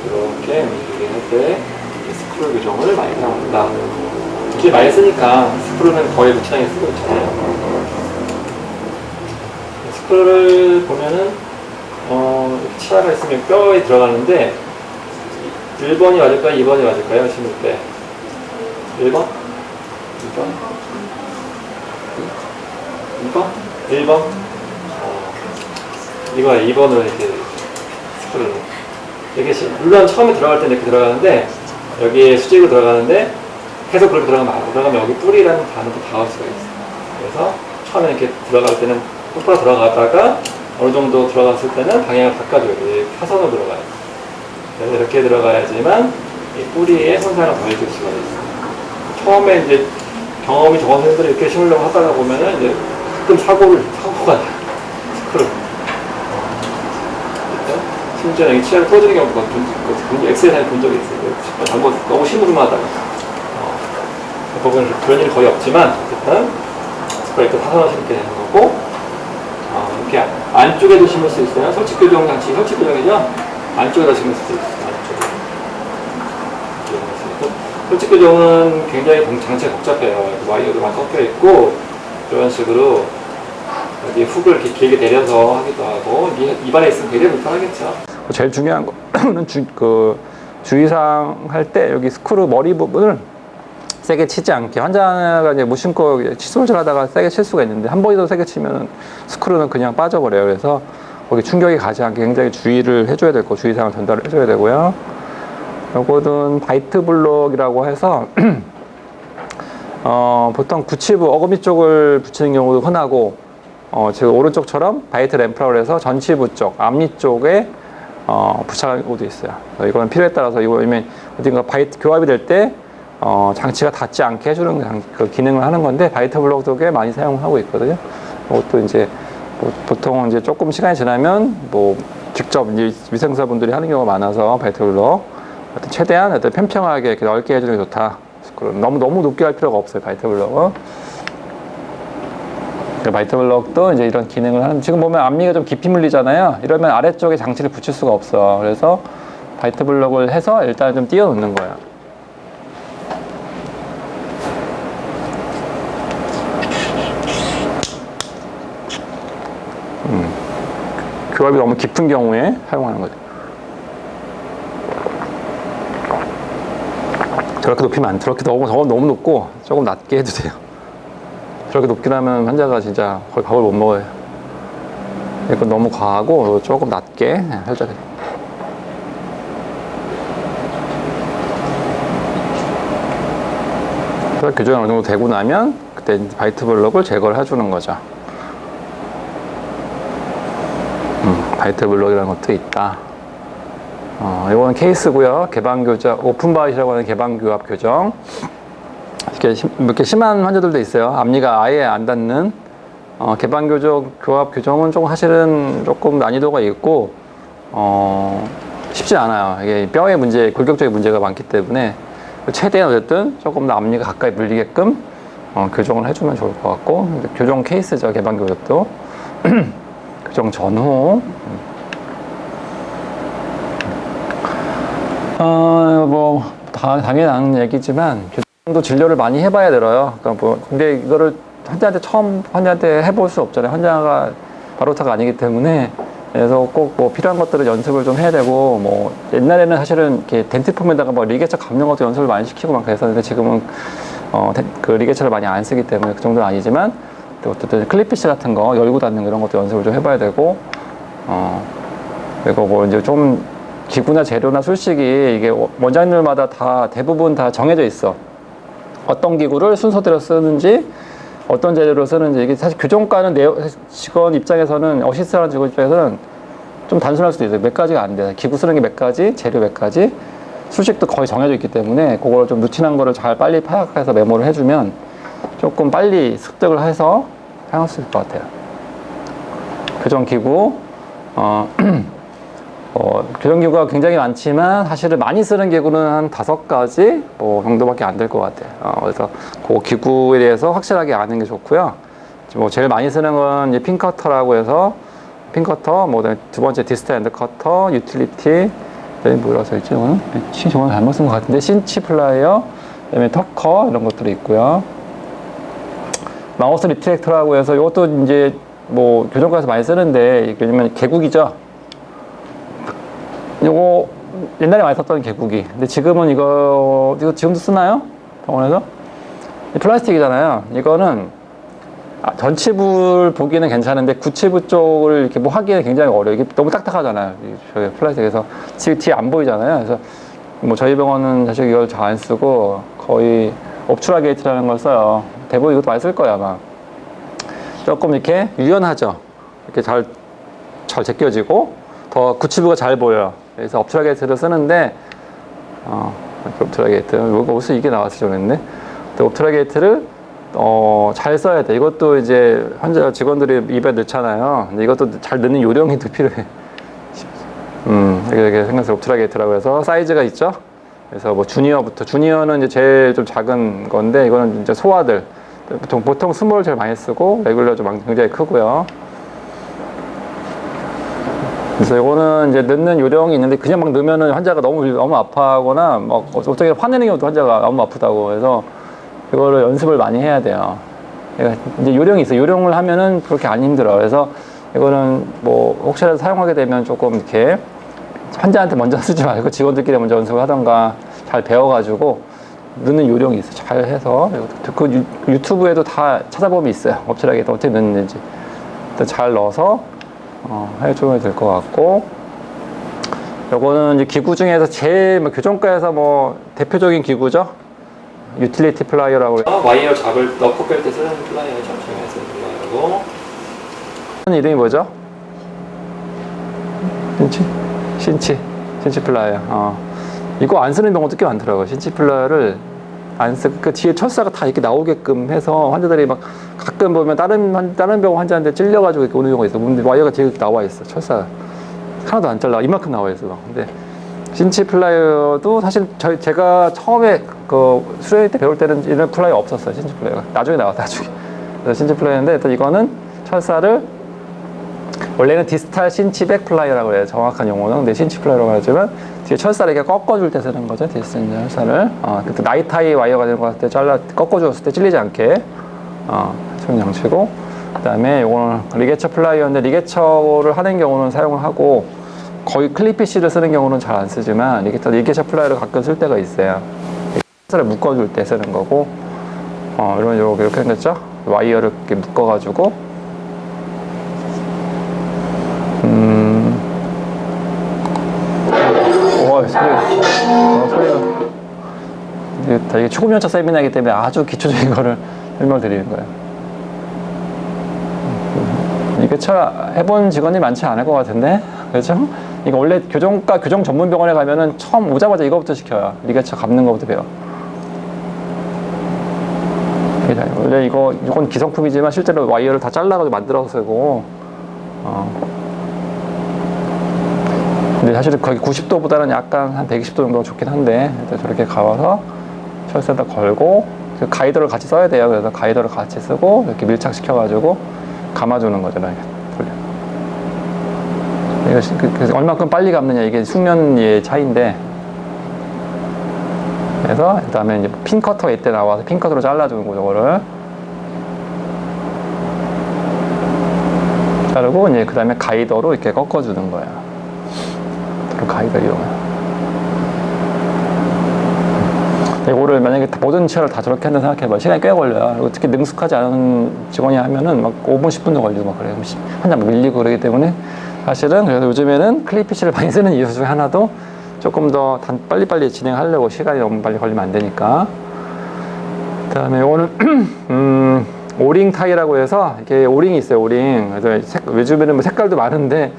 A: 이렇게 움직이게 할 때 스크루 교정을 많이 사용한다. 특히 많이 쓰니까 스크루는 거의 무친하게 쓰고 있잖아요. 스크루를 보면은 치아가 있으면 뼈에 들어가는데 1번이 맞을까요? 2번이 맞을까요? 심을 때 1번? 2번? 2번? 1번? 이거 2번으로 이렇게 스크루를 이게 물론 처음에 들어갈 때는 이렇게 들어가는데 여기에 수직으로 들어가는데 계속 그렇게 들어가면 안 들어가면 여기 뿌리라는 단어도 닿을 수가 있어요. 그래서 처음에 이렇게 들어갈 때는 똑바로 들어가다가 어느 정도 들어갔을 때는 방향을 바꿔줘야 돼요. 타선으로 들어가요. 그래서 이렇게 들어가야지만 이 뿌리에 손상을 덜 줄 수가 있어요. 처음에 이제 경험이 적은 선생님들이 이렇게 심으려고 하다가 보면은 이제 가끔 사고가 나요. 스크루. 심지어 여기 치아를 터지는 경우가 엑스레이상에 본 적이 있어요. 잘못 너무 심으로만 하다가. 그런 일이 거의 없지만 어쨌든 스크루를 타선을 심게 되는 거고 이렇게 안쪽에도 심을 수 있어요. 설치교정 장치, 설치교정이죠. 안쪽에다 심을 수도 있어요. 설치교정은 굉장히 장치가 복잡해요. 와이어도 많이 섞여 있고 이런 식으로 여기 훅을 이렇게 길게 내려서 하기도 하고 입안에 있으면 굉장히 불편하겠죠. 제일 중요한 거는 주의사항 할 때 여기 스크루 머리 부분을 세게 치지 않게, 환자가 이제 무심코 칫솔질 하다가 세게 칠 수가 있는데 한 번이라도 세게 치면 스크루는 그냥 빠져버려요. 그래서 거기 충격이 가지 않게 굉장히 주의를 해줘야 될 거, 주의사항을 전달을 해줘야 되고요. 요거는 바이트 블록이라고 해서 보통 구치부, 어금니 쪽을 붙이는 경우도 흔하고 지금 오른쪽처럼 바이트 램프라고 해서 전치부 쪽, 앞니 쪽에 부착하는 경우도 있어요. 이건 필요에 따라서 이거면 어딘가 바이트 교합이 될 때 장치가 닿지 않게 해주는 그 기능을 하는 건데 바이트 블록도 꽤 많이 사용하고 있거든요. 이것도 이제 보통 이제 조금 시간이 지나면 직접 이제 위생사분들이 하는 경우가 많아서 바이트 블록 최대한 평평하게 이렇게 넓게 해주는 게 좋다. 너무 높게 할 필요가 없어요. 바이트 블록은. 바이트 블록도 이제 이런 기능을 하는, 지금 보면 앞니가 좀 깊이 물리잖아요. 이러면 아래쪽에 장치를 붙일 수가 없어. 그래서 바이트 블록을 해서 일단 좀 띄워 놓는 거예요. 교합이 너무 깊은 경우에 사용하는 거죠. 저렇게 높이면 안, 저렇게 너무 높고 조금 낮게 해도 돼요. 저렇게 높게 하면 환자가 진짜 거의 밥을 못 먹어요. 이건 너무 과하고 조금 낮게 해줘야 돼요. 그래서 교정이 어느 정도 되고 나면 그때 바이트 블록을 제거를 해주는 거죠. 바이트 블록이라는 것도 있다. 이거는 케이스고요. 개방교정, 오픈바이트라고 하는 개방교합 교정. 이렇게 심한 환자들도 있어요. 앞니가 아예 안 닿는 개방교정, 교합 교정은 좀 사실은 조금 난이도가 있고 쉽지 않아요. 이게 뼈의 문제, 골격적인 문제가 많기 때문에 최대한 어쨌든 조금 더 앞니가 가까이 물리게끔 교정을 해주면 좋을 것 같고, 교정 케이스죠. 개방교정도. 교정 전후. 당연한 얘기지만 교정도 진료를 많이 해봐야 들어요. 그러니까 근데 이거를 환자한테 해볼 수 없잖아요. 환자가 바로타가 아니기 때문에. 그래서 꼭 필요한 것들을 연습을 좀 해야 되고, 옛날에는 사실은 이렇게 덴트폼에다가 리게처 감는 것도 연습을 많이 시키고 막 그랬었는데 지금은 그 리게처를 많이 안 쓰기 때문에 그 정도는 아니지만, 어쨌든 클립피쉬 같은 거 열고 닫는 이런 것도 연습을 좀 해봐야 되고, 그리고 이제 좀 기구나 재료나 술식이 이게 원장님들마다 대부분 다 정해져 있어. 어떤 기구를 순서대로 쓰는지, 어떤 재료로 쓰는지. 이게 사실 교정과는 직원 입장에서는, 어시스트하는 직원 입장에서는 좀 단순할 수도 있어요. 몇 가지가 안 돼요. 기구 쓰는 게 몇 가지, 재료 몇 가지, 수식도 거의 정해져 있기 때문에 그걸 좀 루틴한 거를 잘 빨리 파악해서 메모를 해주면 조금 빨리 습득을 해서 사용할 수 있을 것 같아요. 교정기구, 교정기구가 굉장히 많지만 사실은 많이 쓰는 기구는 한 5가지 정도밖에 안 될 것 같아요. 그래서 그 기구에 대해서 확실하게 아는 게 좋고요. 제일 많이 쓰는 건 이제 핀커터라고 해서 핀커터, 두 번째 디스트 앤드 커터, 유틸리티, 그다음에 뭐라고 써있지? 저는 잘못 쓴 것 같은데 신치 플라이어, 그다음에 터커 이런 것들이 있고요. 마우스 리트랙터라고 해서 이것도 이제 교정과에서 많이 쓰는데 왜냐면 개국이죠. 요거 옛날에 많이 썼던 개국이. 근데 지금은 이거 지금도 쓰나요? 병원에서? 플라스틱이잖아요. 이거는 전치부를 보기는 괜찮은데 구치부 쪽을 이렇게 하기에는 굉장히 어려워요. 이게 너무 딱딱하잖아요. 저기 플라스틱에서 뒤에 안 보이잖아요. 그래서 저희 병원은 사실 이걸 잘 안 쓰고 거의 옵추라 게이트라는 걸 써요. 대부분 이것도 많이 쓸 거예요, 아마. 조금 이렇게 유연하죠. 이렇게 잘 제껴지고 더 구치부가 잘 보여요. 그래서 옵추라 게이트를 쓰는데 옵추라 게이트 어디서 이게 나왔을지 모르겠네. 옵추라 게이트를 잘 써야 돼. 이것도 이제 환자 직원들이 입에 넣잖아요. 근데 이것도 잘 넣는 요령이 또 필요해. 이렇게 생겨서 옵추라 게이트라고 해서 사이즈가 있죠. 그래서 주니어는 이제 제일 좀 작은 건데 이거는 이제 소아들 보통 스몰 제일 많이 쓰고 레귤러 좀 굉장히 크고요. 그래서 이거는 이제 넣는 요령이 있는데 그냥 막 넣으면은 환자가 너무 아파하거나 막 어떻게 화내는 경우도 환자가 너무 아프다고 해서 이거를 연습을 많이 해야 돼요. 이제 요령이 있어요. 요령을 하면은 그렇게 안 힘들어요. 그래서 이거는 혹시라도 사용하게 되면 조금 이렇게 환자한테 먼저 쓰지 말고 직원들끼리 먼저 연습을 하던가 잘 배워가지고 넣는 요령이 있어요. 잘 해서. 그 유튜브에도 다 찾아보면 있어요. 옵추라게 어떻게 넣는지. 잘 넣어서 해주면 될 것 같고. 요거는 이제 기구 중에서 제일 교정과에서 대표적인 기구죠. 유틸리티 플라이어라고 해요. 와이어 넣고 뺄 때 쓰는 플라이어죠. 제가 쓰는 플라이어고. 이름이 뭐죠? 신치 플라이어. 이거 안 쓰는 병원도 꽤 많더라고요. 신치 플라이어를 안 쓰고 그 뒤에 철사가 다 이렇게 나오게끔 해서 환자들이 막 가끔 보면 다른 병원 환자한테 찔려가지고 이렇게 오는 경우가 있어. 근데 와이어가 뒤에 나와 있어. 철사가 하나도 안 잘라. 이만큼 나와 있어. 근데 신치 플라이어도 사실 제가 처음에 수련회 때 배울 때는 이런 플라이어 없었어요. 신치 플라이어가 나중에 나왔다. 나중에. 그래서 신치 플라이어인데 일단 이거는 철사를 원래는 디스탈 신치백 플라이어라고 해요. 정확한 용어는. 근데 신치 플라이어라고 하지만 뒤에 철사를 이렇게 꺾어줄 때 쓰는 거죠. 디스탈 철사를. 그때 나이타이 와이어가 되는 거 같을 때 꺾어줬을 때 찔리지 않게 쓰는 장치고. 그 다음에 이거는 리게처 플라이어인데 리게처를 하는 경우는 사용을 하고 거의 클리피쉬를 쓰는 경우는 잘 안 쓰지만 리게처 플라이어를 가끔 쓸 때가 있어요. 철사를 묶어줄 때 쓰는 거고. 이런 이렇게 생겼죠. 와이어를 이렇게 묶어가지고 소리가 이게 초급연차 세미나이기 때문에 아주 기초적인 거를 설명을 드리는 거예요. 이게 해본 직원이 많지 않을 것 같은데, 그렇죠? 이거 원래 교정과 교정 전문 병원에 가면은 처음 오자마자 이거부터 시켜요. 리게처 감는 거부터 배워. 원래 이건 기성품이지만 실제로 와이어를 다 잘라가지고 만들어서 쓰고. 근데 사실 거기 90도보다는 약간 한 120도 정도가 좋긴 한데 저렇게 가와서 철사에다 걸고 그 가이더를 같이 써야 돼요. 그래서 가이더를 같이 쓰고 이렇게 밀착시켜가지고 감아주는 거잖아요. 그래서 얼마큼 빨리 감느냐 이게 숙련의 차이인데. 그래서 그다음에 이제 핀커터가 이때 나와서 핀커터로 잘라주는 거 저거를 자르고 이제 그다음에 가이더로 이렇게 꺾어주는 거예요. 가이더 이용해요. 이거를 만약에 모든 치아를 다 저렇게 한다 생각해봐. 시간이 꽤 걸려요. 그리고 특히 능숙하지 않은 직원이 하면은 막 5분, 10분도 걸리고 막 그래요. 한참 밀리고 그러기 때문에 사실은 그래서 요즘에는 클리피쉬를 많이 쓰는 이유 중에 하나도 조금 더 빨리빨리 진행하려고 시간이 너무 빨리 걸리면 안 되니까. 그 다음에 이거는 오링 타이라고 해서 이게 오링이 있어요. 오링. 그래서 요즘에는 색깔도 많은데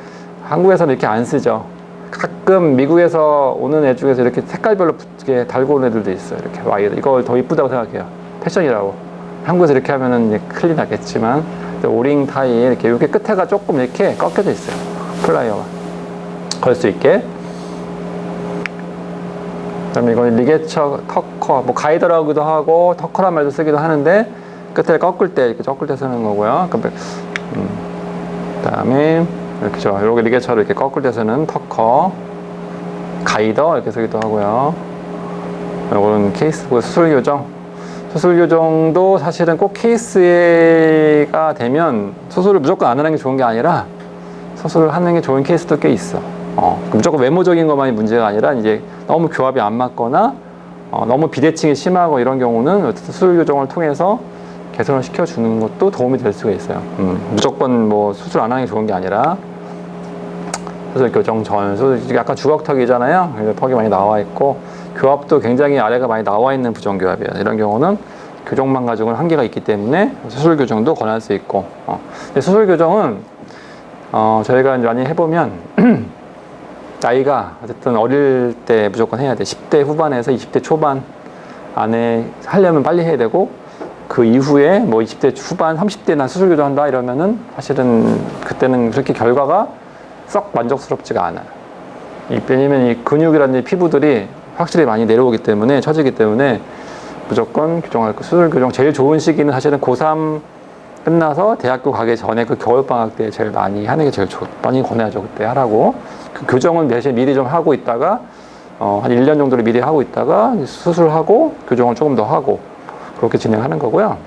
A: 한국에서는 이렇게 안 쓰죠. 가끔 미국에서 오는 애 중에서 이렇게 색깔별로 붙게 달고 오는 애들도 있어요. 이렇게 와이어. 이거 더 이쁘다고 생각해요. 패션이라고. 한국에서 이렇게 하면은 이제 큰일 나겠지만, 오링 타이 이렇게 끝에가 조금 이렇게 꺾여져 있어요. 플라이어가. 걸 수 있게. 그다음에 이건 리게처, 터커, 뭐 가이더라고도 하고, 터커란 말도 쓰기도 하는데, 끝에 꺾을 때, 이렇게 꺾을 때 쓰는 거고요. 그다음에, 이렇게죠. 이렇게 리게처로 이렇게 꺾을 때 쓰는 터커, 가이더 이렇게 쓰기도 하고요. 이거는 케이스고 수술 교정. 수술 교정도 사실은 꼭 케이스가 되면 수술을 무조건 안 하는 게 좋은 게 아니라 수술을 하는 게 좋은 케이스도 꽤 있어. 무조건 외모적인 것만이 문제가 아니라 이제 너무 교합이 안 맞거나 너무 비대칭이 심하고 이런 경우는 수술 교정을 통해서 개선을 시켜주는 것도 도움이 될 수가 있어요. 무조건 뭐 수술 안 하는 게 좋은 게 아니라 수술 교정 전, 수술 약간 주걱턱이잖아요. 그래서 턱이 많이 나와 있고 교합도 굉장히 아래가 많이 나와 있는 부정교합이에요. 이런 경우는 교정만 가지고는 한계가 있기 때문에 수술 교정도 권할 수 있고. 근데 수술 교정은 저희가 많이 해보면 나이가 어쨌든 어릴 때 무조건 해야 돼. 10대 후반에서 20대 초반 안에 하려면 빨리 해야 되고, 그 이후에 뭐 20대 후반, 30대 난 수술 교정한다 이러면은 사실은 그때는 그렇게 결과가 썩 만족스럽지가 않아요. 왜냐면 이 근육이라든지 피부들이 확실히 많이 내려오기 때문에, 처지기 때문에 무조건 교정할 거. 수술 교정 제일 좋은 시기는 사실은 고3 끝나서 대학교 가기 전에 그 겨울방학 때 제일 많이 하는 게 제일 많이 권해야죠. 그때 하라고. 그 교정은 대신 미리 좀 하고 있다가 한 1년 정도를 미리 하고 있다가 수술하고 교정을 조금 더 하고 그렇게 진행하는 거고요.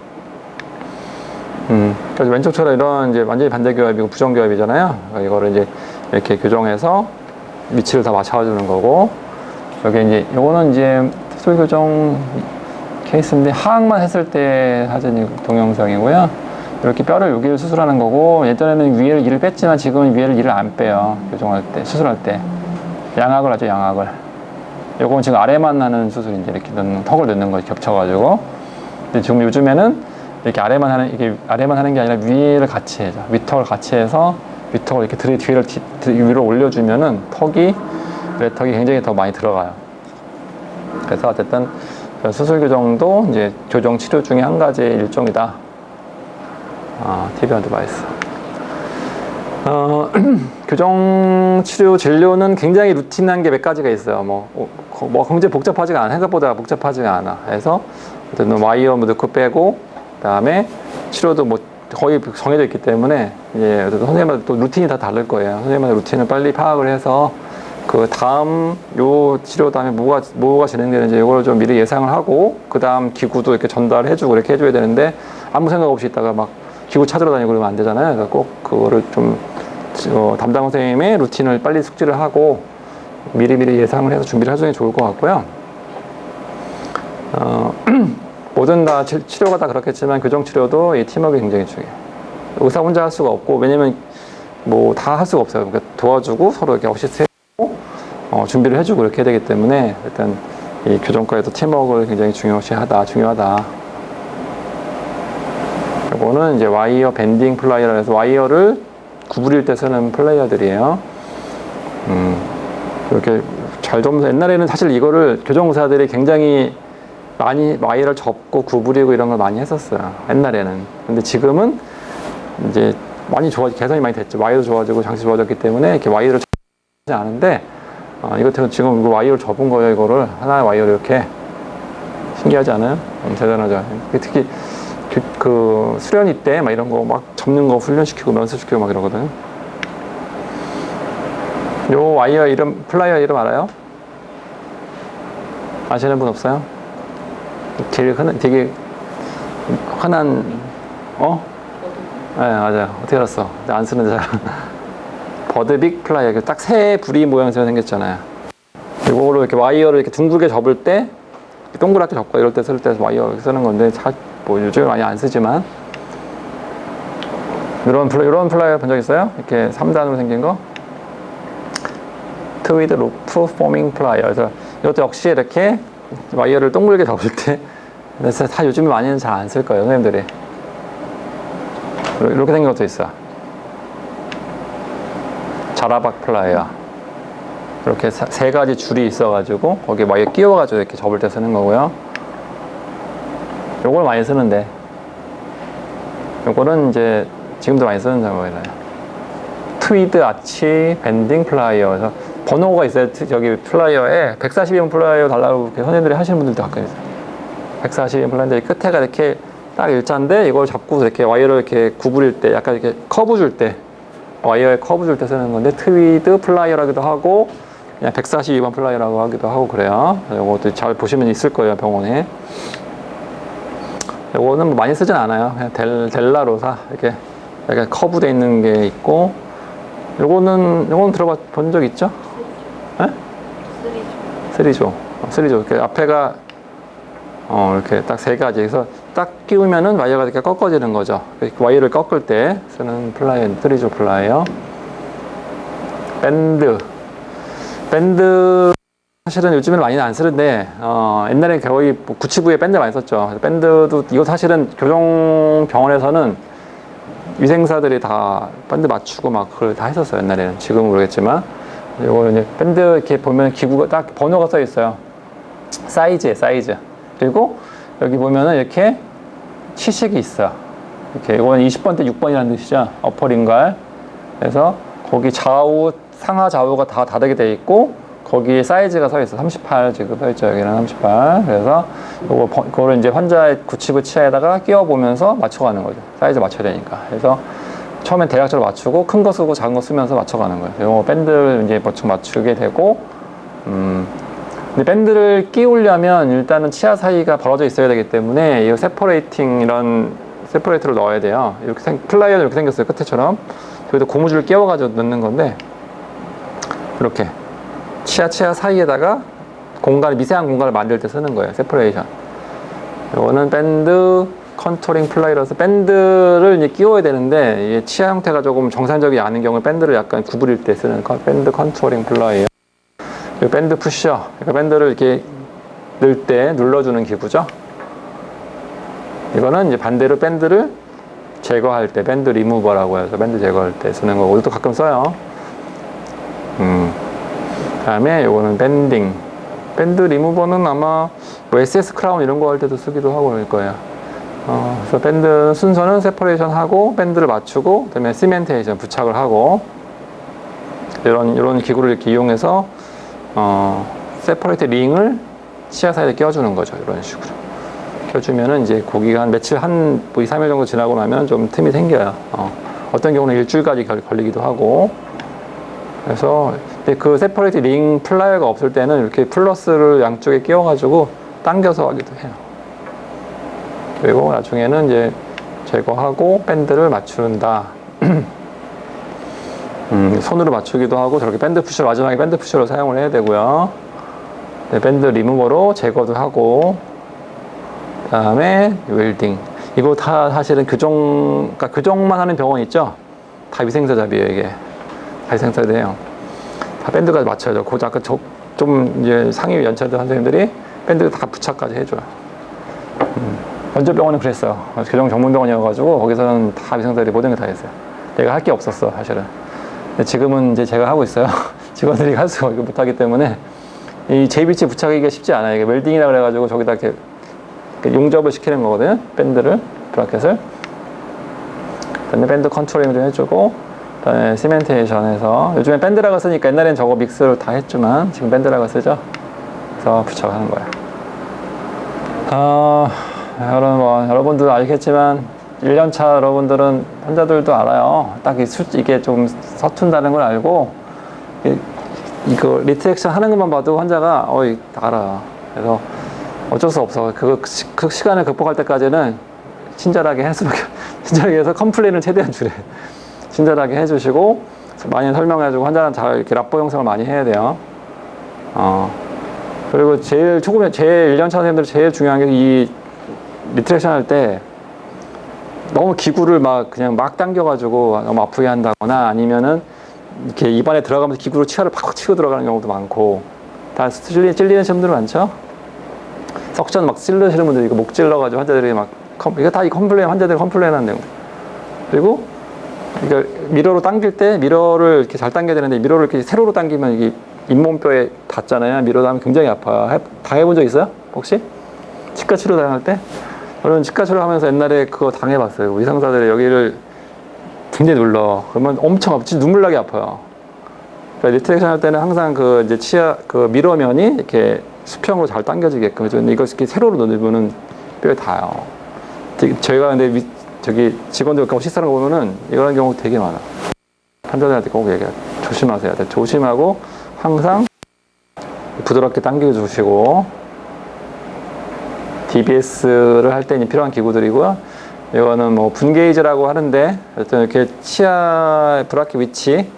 A: 그래서 왼쪽처럼 이런 이제 완전히 반대교합이고 부정교합이잖아요. 이거를 이제 이렇게 교정해서 위치를 다 맞춰주는 거고, 여기 이제 요거는 이제 수술 교정 케이스인데 하악만 했을 때 사진 동영상이고요. 이렇게 뼈를 여기를 수술하는 거고, 예전에는 위에를 이를 뺐지만 지금은 위에를 이를 안 빼요. 교정할 때, 수술할 때 양악을 하죠. 양악을. 요건 지금 아래만 하는 수술인데 이렇게 턱을 넣는 거 겹쳐가지고. 근데 지금 요즘에는 이렇게 아래만 하는 게 아니라 위를 같이 해죠. 윗턱을 같이 해서 윗턱을 이렇게 뒤를 위로 올려주면은 턱이 굉장히 더 많이 들어가요. 그래서 어쨌든 수술 교정도 이제 교정 치료 중에 한 가지의 일종이다. TV on device. 교정 치료 진료는 굉장히 루틴한 게 몇 가지가 있어요. 뭐 굉장히 복잡하지가 않아. 생각보다 복잡하지가 않아. 그래서 어쨌든 와이어 넣고 빼고, 그다음에 치료도 뭐 거의 정해져 있기 때문에 이제 어쨌든 선생님마다 또 루틴이 다 다를 거예요. 선생님마다 루틴을 빨리 파악을 해서 그 다음 요 치료 다음에 뭐가 진행되는지 이걸 좀 미리 예상을 하고, 그 다음 기구도 이렇게 전달해주고 이렇게 해줘야 되는데 아무 생각 없이 있다가 막 기구 찾으러 다니고 그러면 안 되잖아요. 그래서 꼭 그거를 좀 담당 선생님의 루틴을 빨리 숙지를 하고 미리미리 예상을 해서 준비를 해주는 게 좋을 것 같고요. 모든 다 치료가 다 그렇겠지만 교정 치료도 이 팀워크가 굉장히 중요해요. 의사 혼자 할 수가 없고, 왜냐면 뭐 다 할 수가 없어요. 그러니까 도와주고 서로 이렇게 어시스트 해주고 준비를 해주고 이렇게 해야 되기 때문에 일단 이 교정과에도 팀워크를 굉장히 중요하다. 이거는 이제 와이어 밴딩 플라이어라 해서 와이어를 구부릴 때 쓰는 플라이어들이에요. 이렇게 잘 좀, 옛날에는 사실 이거를 교정의사들이 굉장히 많이 와이어를 접고 구부리고 이런 걸 많이 했었어요. 옛날에는. 근데 지금은 이제 많이 개선이 많이 됐죠. 와이어도 좋아지고 장치 좋아졌기 때문에 이렇게 와이어를 접지 않은데, 이거 지금 이거 와이어를 접은 거예요. 이거를 하나의 와이어를 이렇게. 신기하지 않아요? 대단하죠. 특히 그 수련회 때 막 이런 거 막 접는 거 훈련시키고 연습시키고 막 이러거든요. 요 와이어 이름, 플라이어 이름 알아요? 아시는 분 없어요? 되게 흔한, 네, 맞아요. 어떻게 알았어? 안 쓰는데 잘. 버드빅 플라이어. 딱 새 부리 모양새로 생겼잖아요. 이거로 이렇게 와이어를 이렇게 둥글게 접을 때, 동그랗게 접고 이럴 때 쓸 때 와이어 쓰는 건데, 뭐 요즘에 많이 안 쓰지만. 이런 플라이어 본 적 있어요? 이렇게 3단으로 생긴 거? 트위드 루프 포밍 플라이어. 그래서 이것도 역시 이렇게 와이어를 동글게 접을 때, 그래서 다 요즘에 많이는 잘 안 쓸 거예요, 선생님들이. 이렇게 생긴 것도 있어. 자라박 플라이어. 이렇게 세 가지 줄이 있어가지고 거기에 와이어 끼워가지고 이렇게 접을 때 쓰는 거고요. 요걸 많이 쓰는데, 요거는 이제 지금도 많이 쓰는 작업이에요. 트위드 아치 밴딩 플라이어. 그래서 번호가 있어요. 저기 플라이어에 142번 플라이어 달라고 선생님들이 하시는 분들도 가끔 있어요. 142번 플라이어인데 끝에가 이렇게 딱 일자인데 이걸 잡고 이렇게 와이어를 이렇게 구부릴 때, 약간 이렇게 커브 줄 때, 와이어에 커브 줄 때 쓰는 건데, 트위드 플라이어라기도 하고 그냥 142번 플라이어라고 하기도 하고 그래요. 이것도 잘 보시면 있을 거예요, 병원에. 이거는 뭐 많이 쓰진 않아요. 그냥 델라로사 이렇게 약간 커브되어 있는 게 있고, 요거는 들어봐 본 적 있죠? 네? 쓰리조. 이렇게 앞에가 이렇게 딱 세 가지. 그래서 딱 끼우면은 와이어가 이렇게 꺾어지는 거죠. 와이어를 꺾을 때 쓰는 플라이어, 쓰리조 플라이어. 밴드 사실은 요즘에는 많이는 안 쓰는데, 옛날에 거의 979에 밴드 많이 썼죠. 밴드도 이거 사실은 교정병원에서는 위생사들이 다 밴드 맞추고 막 그걸 다 했었어요, 옛날에는. 지금은 모르겠지만. 이거 이제 밴드 이렇게 보면 기구가 딱 번호가 써 있어요. 사이즈. 그리고 여기 보면은 이렇게 치식이 있어요. 이렇게 이거는 20번 때 6번이라는 뜻이죠. 어퍼링갈. 그래서 거기 상하 좌우가 다 다르게 돼 있고, 거기에 사이즈가 서 있어. 38 지금 서 있죠. 여기는 38. 그래서 그거를 이제 환자의 구치부 치아에다가 끼워 보면서 맞춰가는 거죠. 사이즈 맞춰야 되니까. 그래서 처음엔 대략적으로 맞추고 큰 거 쓰고 작은 거 쓰면서 맞춰가는 거예요. 요 밴드를 이제 보통 맞추게 되고, 근데 밴드를 끼우려면 일단은 치아 사이가 벌어져 있어야 되기 때문에 이 이런 세퍼레이터를 넣어야 돼요. 이렇게 플라이어는 이렇게 생겼어요. 끝에처럼. 여기다 고무줄을 끼워가지고 넣는 건데, 이렇게 치아 사이에다가 미세한 공간을 만들 때 쓰는 거예요. 세퍼레이션. 이거는 밴드 컨투링 플라이어라서 밴드를 이제 끼워야 되는데, 이게 치아 형태가 조금 정상적이지 않은 경우에 밴드를 약간 구부릴 때 쓰는 밴드 컨투링 플라이어. 이 밴드 푸셔. 그러니까 밴드를 이렇게 넣을 때 눌러주는 기구죠. 이거는 이제 반대로 밴드를 제거할 때, 밴드 리무버라고 해서 밴드 제거할 때 쓰는 거고, 이것도 가끔 써요. 다음에 요거는 밴드 리무버는 아마 뭐 SS 크라운 이런 거 할 때도 쓰기도 하고 그럴 거예요. 그래서 밴드 순서는 세퍼레이션 하고, 밴드를 맞추고, 그 다음에 시멘테이션 부착을 하고, 이런 기구를 이렇게 이용해서 세퍼레이트 링을 치아 사이에 끼워주는 거죠. 이런 식으로 껴주면은 이제 고기가 한 며칠, 한 2, 3일 정도 지나고 나면 좀 틈이 생겨요. 어떤 경우는 일주일까지 걸리기도 하고. 그래서 근데 그 세퍼레이트 링 플라이어가 없을 때는 이렇게 플러스를 양쪽에 끼워가지고 당겨서 하기도 해요. 그리고 나중에는 이제 제거하고 밴드를 맞춘다. 손으로 맞추기도 하고, 저렇게 밴드 푸셔, 마지막에 밴드 푸셔로 사용을 해야 되고요. 네, 밴드 리무버로 제거도 하고, 그 다음에 웰딩. 이거 다 사실은 그러니까 교정만 하는 병원 있죠? 다 위생사 잡이에요, 이게. 다 위생사들이에요. 다 밴드까지 맞춰야죠. 아까 좀 이제 상위 연차들 선생님들이 밴드 다 부착까지 해줘요. 먼저 병원은 그랬어요. 교정 전문병원이어가지고, 거기서는 다 위생사들이 모든 게 다 했어요. 내가 할 게 없었어, 사실은. 지금은 이제 제가 하고 있어요. 직원들이 할 수가 못하기 때문에. 이 J비치 부착하기가 쉽지 않아요. 이게 웰딩이라 그래가지고 저기다 이렇게 용접을 시키는 거거든요. 밴드를, 브라켓을. 그다음에 밴드 컨트롤링 좀 해주고, 그다음에 시멘테이션 해서, 요즘엔 밴드라고 쓰니까 옛날엔 저거 믹스를 다 했지만 지금 밴드라고 쓰죠. 그래서 부착하는 거예요. 여러분들 알겠지만 1년차 여러분들은 환자들도 알아요. 딱 이게 좀 서툰다는 걸 알고, 이거 리트렉션 하는 것만 봐도 환자가 알아. 그래서 어쩔 수 없어. 그 시간을 극복할 때까지는 친절하게 해서 컴플레인을 최대한 줄여. 친절하게 해주시고, 많이 설명해주고, 환자는 잘 이렇게 랍보 형성을 많이 해야 돼요. 그리고 제일 1년차 선생님들 제일 중요한 게, 이 리트렉션 할 때 너무 기구를 그냥 막 당겨가지고 너무 아프게 한다거나, 아니면은 이렇게 입안에 들어가면서 기구로 치아를 팍팍 치고 들어가는 경우도 많고, 다 찔리는 친구들 많죠? 석션 막 찔르시는 분들이 이거 목 찔러가지고 환자들이 이거 다 이 환자들이 컴플레인 하는 내용. 그리고 그러니까 미러로 당길 때 미러를 이렇게 잘 당겨야 되는데 미러를 이렇게 세로로 당기면 이게 잇몸뼈에 닿잖아요. 미러 닿으면 굉장히 아파요. 다 해본 적 있어요? 혹시? 치과 치료 당할 때? 저는 치과 치료 하면서 옛날에 그거 당해봤어요. 의상사들이 여기를 굉장히 눌러. 그러면 엄청 아프지 눈물 나게 아파요. 그러니까 리트렉션 할 때는 항상 그 이제 치아 그 미러면이 이렇게 수평으로 잘 당겨지게끔 해줘. 근데 이거 이렇게 세로로 누르면은 뼈에 닿아요. 저희가 근데 저기 직원들 가고 식사하는 거 보면은 이런 경우 되게 많아. 환자들한테 꼭 얘기해. 조심하세요. 조심하고 항상 부드럽게 당겨 주시고 DBS를 할 때 필요한 기구들이고요. 이거는 뭐 분게이지라고 하는데 어떤 이렇게 치아 브라켓 위치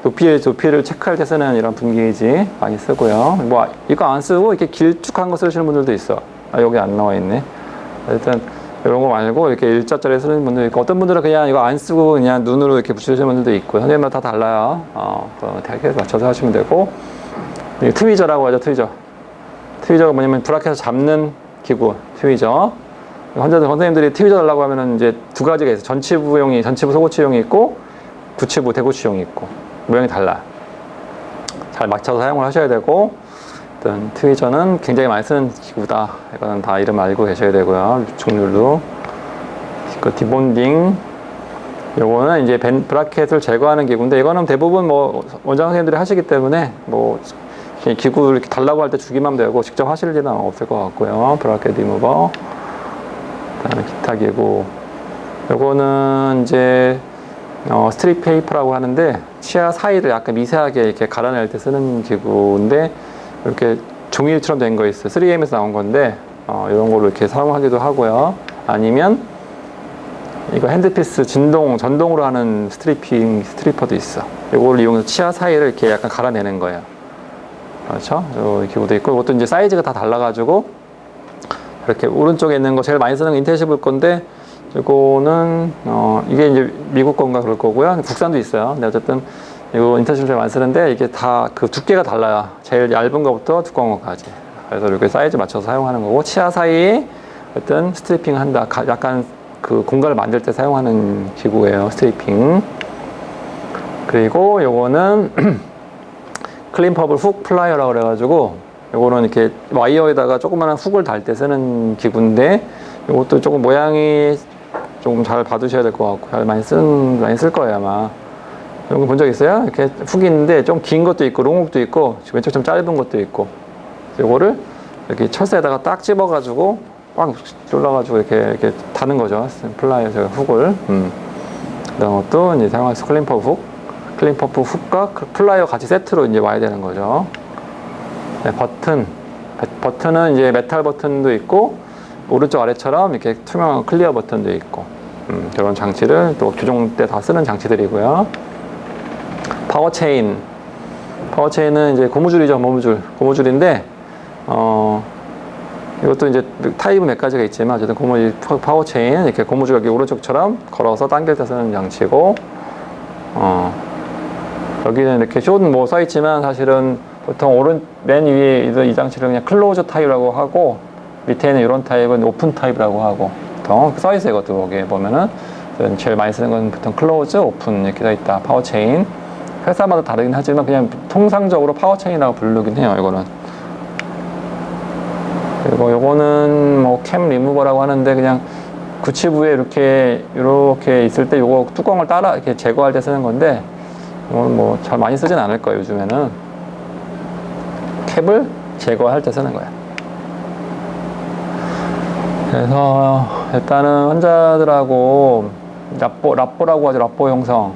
A: 높이를 체크할 때 쓰는 이런 분게이지 많이 쓰고요. 뭐 이거 안 쓰고 이렇게 길쭉한 거 쓰시는 분들도 있어. 여기 안 나와 있네. 일단 이런 거 말고 이렇게 일자짜리 쓰는 분들 있고 어떤 분들은 그냥 이거 안 쓰고 그냥 눈으로 이렇게 붙이시는 분들도 있고 선생님마다 다 달라요. 대학에 맞춰서 하시면 되고 트위저라고 하죠. 트위저가 뭐냐면 브라켓에서 잡는 기구 트위저. 선생님들이 트위저 달라고 하면은 이제 두 가지가 있어요. 전치부 소고치용이 있고 구치부 대구치용이 있고 모양이 달라. 잘 맞춰서 사용을 하셔야 되고 어떤 트위저는 굉장히 많이 쓰는 기구다. 이거는 다 이름 알고 계셔야 되고요. 종류도 그 디본딩 요거는 이제 브라켓을 제거하는 기구인데 이거는 대부분 뭐 원장 선생님들이 하시기 때문에 뭐 기구를 이렇게 달라고 할 때 주기만 되고 직접 하실 일은 없을 것 같고요. 브라켓 리무버 그다음에 기타 기구 요거는 이제 스트립 페이퍼라고 하는데 치아 사이를 약간 미세하게 이렇게 갈아낼 때 쓰는 기구인데 이렇게 종이처럼 된 거 있어요. 3M에서 나온 건데 이런 걸로 이렇게 사용하기도 하고요. 아니면 이거 핸드피스 전동으로 하는 스트리퍼도 있어. 이걸 이용해서 치아 사이를 이렇게 약간 갈아내는 거예요. 그렇죠? 이 기구도 있고 이것도 이제 사이즈가 다 달라가지고 이렇게 오른쪽에 있는 거 제일 많이 쓰는 거 인텐시블 건데 이거는 이게 이제 미국 건가 그럴 거고요. 국산도 있어요. 근데 어쨌든 이거 인텐시블 제일 많이 쓰는데 이게 다 그 두께가 달라요. 제일 얇은 거부터 두꺼운 거까지. 그래서 이렇게 사이즈 맞춰서 사용하는 거고 치아 사이에 어떤 스트리핑 한다. 약간 그 공간을 만들 때 사용하는 기구예요. 스트리핑. 그리고 요거는 클린퍼블 훅 플라이어라고 그래가지고 요거는 이렇게 와이어에다가 조그마한 훅을 달 때 쓰는 기구인데 이것도 조금 모양이 조금 잘 봐두셔야 될 것 같고 많이 쓸 거예요 아마. 이런 거 본 적 있어요? 이렇게 훅이 있는데 좀 긴 것도 있고 롱훅도 있고 왼쪽 좀 짧은 것도 있고 요거를 이렇게 철사에다가 딱 집어가지고 꽉 졸라가지고 이렇게 다는 거죠. 플라이어 제가 훅을. 그다음 것도 이제 사용할 수 클린퍼프 훅과 플라이어 같이 세트로 이제 와야 되는 거죠. 네, 버튼은 이제 메탈 버튼도 있고 오른쪽 아래처럼 이렇게 투명한 클리어 버튼도 있고 이런 장치를 또 교정 때 다 쓰는 장치들이고요. 파워체인은 이제 고무줄이죠. 고무줄인데 이것도 이제 타입은 몇 가지가 있지만 어쨌든 파워체인 이렇게 고무줄 여기 오른쪽처럼 걸어서 당길 때 쓰는 장치고 여기는 이렇게 숏은 뭐 써있지만 사실은 보통 맨 위에 이 장치를 그냥 클로즈 타입이라고 하고 밑에 있는 이런 타입은 오픈 타입이라고 하고 보통 써있어요. 이것도 여기 보면은 제일 많이 쓰는 건 보통 클로즈, 오픈 이렇게 써있다. 파워체인 회사마다 다르긴 하지만 그냥 통상적으로 파워체인이라고 부르긴 해요. 이거는 그리고 요거는 뭐 캠 리무버라고 하는데 그냥 구치부에 이렇게 있을 때 요거 뚜껑을 이렇게 제거할 때 쓰는 건데 이건 뭐 잘 많이 쓰진 않을 거예요. 요즘에는 캡을 제거할 때 쓰는 거야. 그래서 일단은 환자들하고 랍보라고 하죠. 랍보 형성,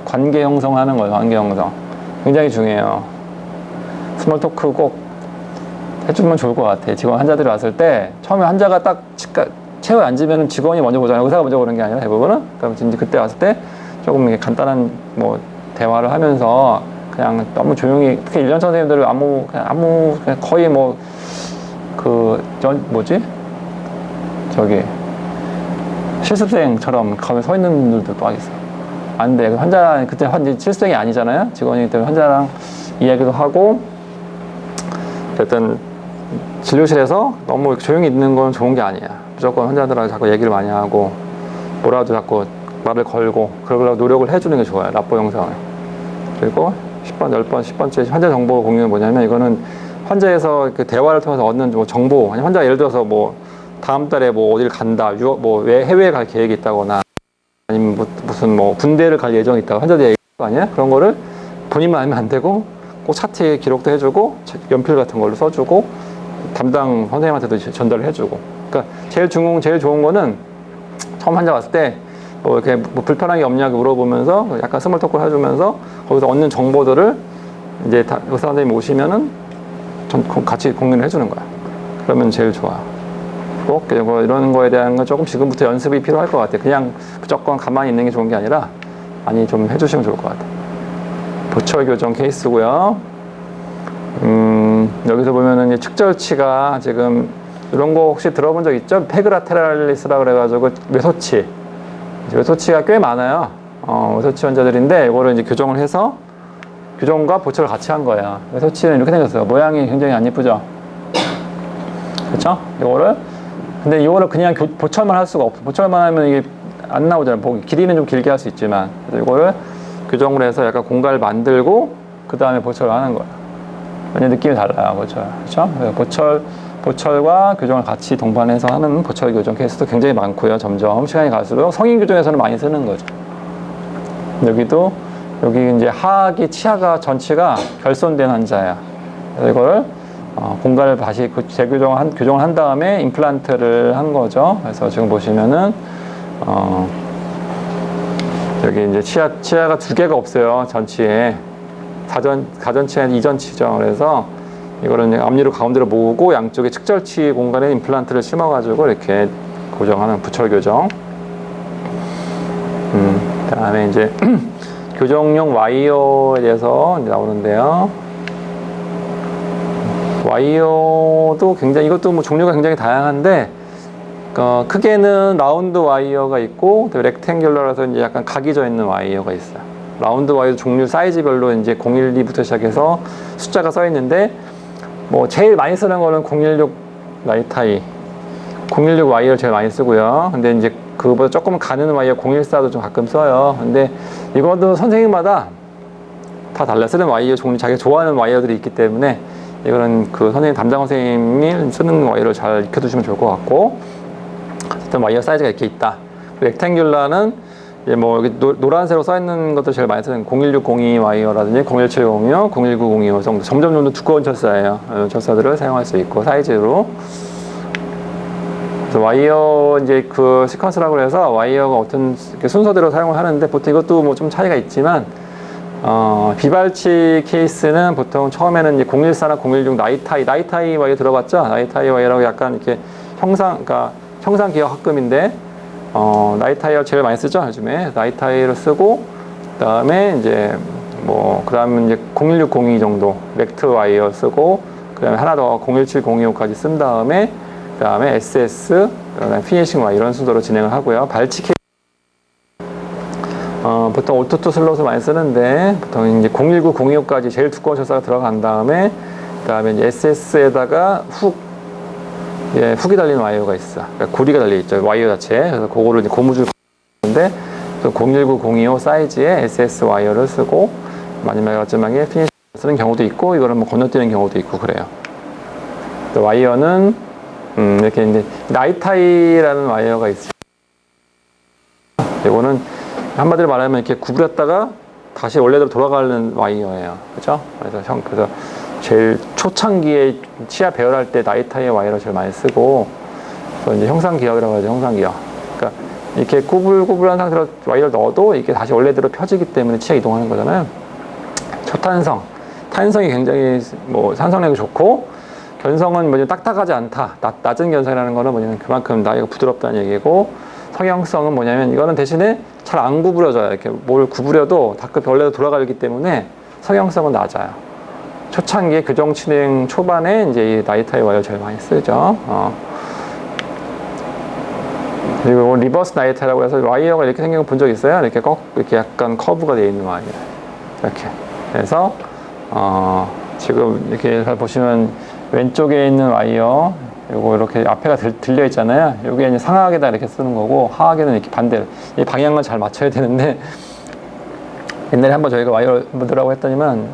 A: 관계 형성하는 거예요. 관계 형성 굉장히 중요해요. 스몰 토크 꼭 해주면 좋을 것 같아. 직원 환자들이 왔을 때 처음에 환자가 딱 체어에 앉으면 직원이 먼저 보잖아요. 의사가 먼저 보는 게 아니라 대부분은. 그럼 이제 그때 왔을 때 조금 이렇게 간단한 뭐 대화를 하면서 그냥 너무 조용히 특히 1년 선생님들은 그냥 거의 뭐 저기 실습생처럼 거기 서 있는 분들도 또 있어. 안 돼. 그때 실습생이 아니잖아요. 직원이기 때문에 환자랑 이야기도 하고 어쨌든 진료실에서 너무 조용히 있는 건 좋은 게 아니야. 무조건 환자들하고 자꾸 얘기를 많이 하고 뭐라도 자꾸 말을 걸고 그러려고 노력을 해주는 게 좋아요. 납보 영상을. 그리고 10번, 10번, 10번째 환자 정보 공유는 뭐냐면 이거는 환자에서 그 대화를 통해서 얻는 뭐 정보, 아니 환자가 예를 들어서 뭐 다음 달에 뭐 어딜 간다, 뭐 해외에 갈 계획이 있다거나 아니면 무슨 뭐 군대를 갈 예정이 있다고 환자들이 얘기할 거 아니야? 그런 거를 본인만 알면 안 되고 꼭 차트에 기록도 해주고 연필 같은 걸로 써주고 담당 선생님한테도 전달을 해주고. 그러니까 제일 좋은 거는 처음 환자 왔을 때 뭐 이렇게 뭐 불편한 게 없냐고 물어보면서 약간 스몰 토크를 해주면서 거기서 얻는 정보들을 이제 의사 선생님이 오시면은 같이 공유를 해주는 거야. 그러면 제일 좋아. 꼭 이런 거에 대한 건 조금 지금부터 연습이 필요할 것 같아. 그냥 무조건 가만히 있는 게 좋은 게 아니라 많이 좀 해주시면 좋을 것 같아. 보철 교정 케이스고요. 여기서 보면은 측절치가 지금 이런 거 혹시 들어본 적 있죠? 페그라테랄리스라 그래가지고 외소치가 꽤 많아요. 외소치 환자들인데 이거를 이제 교정을 해서 교정과 보철을 같이 한 거예요. 외소치는 이렇게 생겼어요. 모양이 굉장히 안 예쁘죠? 그렇죠? 근데 이거를 그냥 보철만 할 수가 없어. 보철만 하면 이게 안 나오잖아요. 길이는 좀 길게 할 수 있지만 이거를 교정을 해서 약간 공간을 만들고 그 다음에 보철을 하는 거예요. 완전 느낌이 달라요, 보철. 그렇죠? 보철과 교정을 같이 동반해서 하는 보철 교정 케이스도 굉장히 많고요. 점점 시간이 갈수록 성인 교정에서는 많이 쓰는 거죠. 여기 이제 하악이 치아가 전치가 결손된 환자야. 그래서 이걸 공간을 다시 교정을 한 다음에 임플란트를 한 거죠. 그래서 지금 보시면은 여기 이제 치아가 두 개가 없어요. 전치에 가전치는 이전치죠. 그래서 이거를 앞니로 가운데로 모으고 양쪽에 측절치 공간에 임플란트를 심어가지고 이렇게 고정하는 부철 교정. 그다음에 이제 교정용 와이어에 대해서 이제 나오는데요. 와이어도 이것도 뭐 종류가 굉장히 다양한데, 크게는 라운드 와이어가 있고, 렉탱귤러라서 이제 약간 각이 져 있는 와이어가 있어요. 라운드 와이어 종류 사이즈별로 이제 012부터 시작해서 숫자가 써 있는데, 뭐 제일 많이 쓰는 거는 016 나이타이, 016 와이어를 제일 많이 쓰고요. 근데 이제 그거보다 조금 가는 와이어 014도 좀 가끔 써요. 근데 이것도 선생님마다 다 달라. 쓰는 와이어 종류, 자기가 좋아하는 와이어들이 있기 때문에 이거는 그 담당 선생님이 쓰는 와이어를 잘 익혀두시면 좋을 것 같고, 어떤 와이어 사이즈가 이렇게 있다. 렉탱귤러는 뭐 여기 노란색으로 써 있는 것도 제일 많이 쓰는 01602 와이어라든지 01706, 01902 정도 점점 좀 두꺼운 철사예요. 철사들을 사용할 수 있고 사이즈로. 그래서 와이어 이제 그 시퀀스라고 해서 와이어가 어떤 순서대로 사용을 하는데 보통 이것도 뭐 좀 차이가 있지만 비발치 케이스는 보통 처음에는 이제 014나 016 나이타이 와이어 들어봤죠? 나이타이 와이어라고 약간 이렇게 그러니까 형상 기억 합금인데 나이타이어 제일 많이 쓰죠, 요즘에. 나이타이를 쓰고, 그 다음에 이제, 그 다음에 이제 01602 정도, 렉트 와이어 쓰고, 그 다음에 하나 더 017025까지 쓴 다음에, 그 다음에 SS, 그 다음에 피니싱 와이어 이런 순서로 진행을 하고요. 발치 케이스, 보통 오토투 슬롯을 많이 쓰는데, 보통 이제 01902까지 제일 두꺼운 철사가 들어간 다음에, 그 다음에 이제 SS에다가 훅이 달린 와이어가 있어. 그러니까 고리가 달려있죠. 와이어 자체에. 그래서 그거를 이제 고무줄 하는데 019-025 사이즈의 SS 와이어를 쓰고 마지막에 피니시 쓰는 경우도 있고 이거를 뭐 건너뛰는 경우도 있고 그래요. 와이어는 이렇게 이제 나이타이라는 와이어가 있어요. 이거는 한마디로 말하면 이렇게 구부렸다가 다시 원래대로 돌아가는 와이어예요. 그죠? 그래서 제일 초창기에 치아 배열할 때 나이타이 와이어를 제일 많이 쓰고, 또 이제 형상기억이라고 하죠, 형상기억. 그러니까 이렇게 꾸불꾸불한 상태로 와이어를 넣어도 이게 다시 원래대로 펴지기 때문에 치아 이동하는 거잖아요. 탄성이 굉장히 산성력이 좋고, 견성은 좀 딱딱하지 않다. 낮은 견성이라는 거는 뭐냐면 그만큼 나이가 부드럽다는 얘기고, 성형성은 뭐냐면 이거는 대신에 잘 안 구부려져요. 이렇게 뭘 구부려도 다크 원래대로 돌아가기 때문에 성형성은 낮아요. 초창기에 교정 진행 초반에 이제 이 나이타이 와이어 제일 많이 쓰죠. 그리고 리버스 나이타이라고 해서 와이어가 이렇게 생긴 거 본 적 있어요? 이렇게 약간 커브가 되어 있는 와이어. 이렇게. 그래서, 지금 이렇게 보시면 왼쪽에 있는 와이어, 요거 이렇게 앞에가 들려 있잖아요. 여기 이제 상하악에다 이렇게 쓰는 거고, 하악에는 이렇게 반대로. 이 방향을 잘 맞춰야 되는데, 옛날에 한번 저희가 와이어 들라고 했더니만,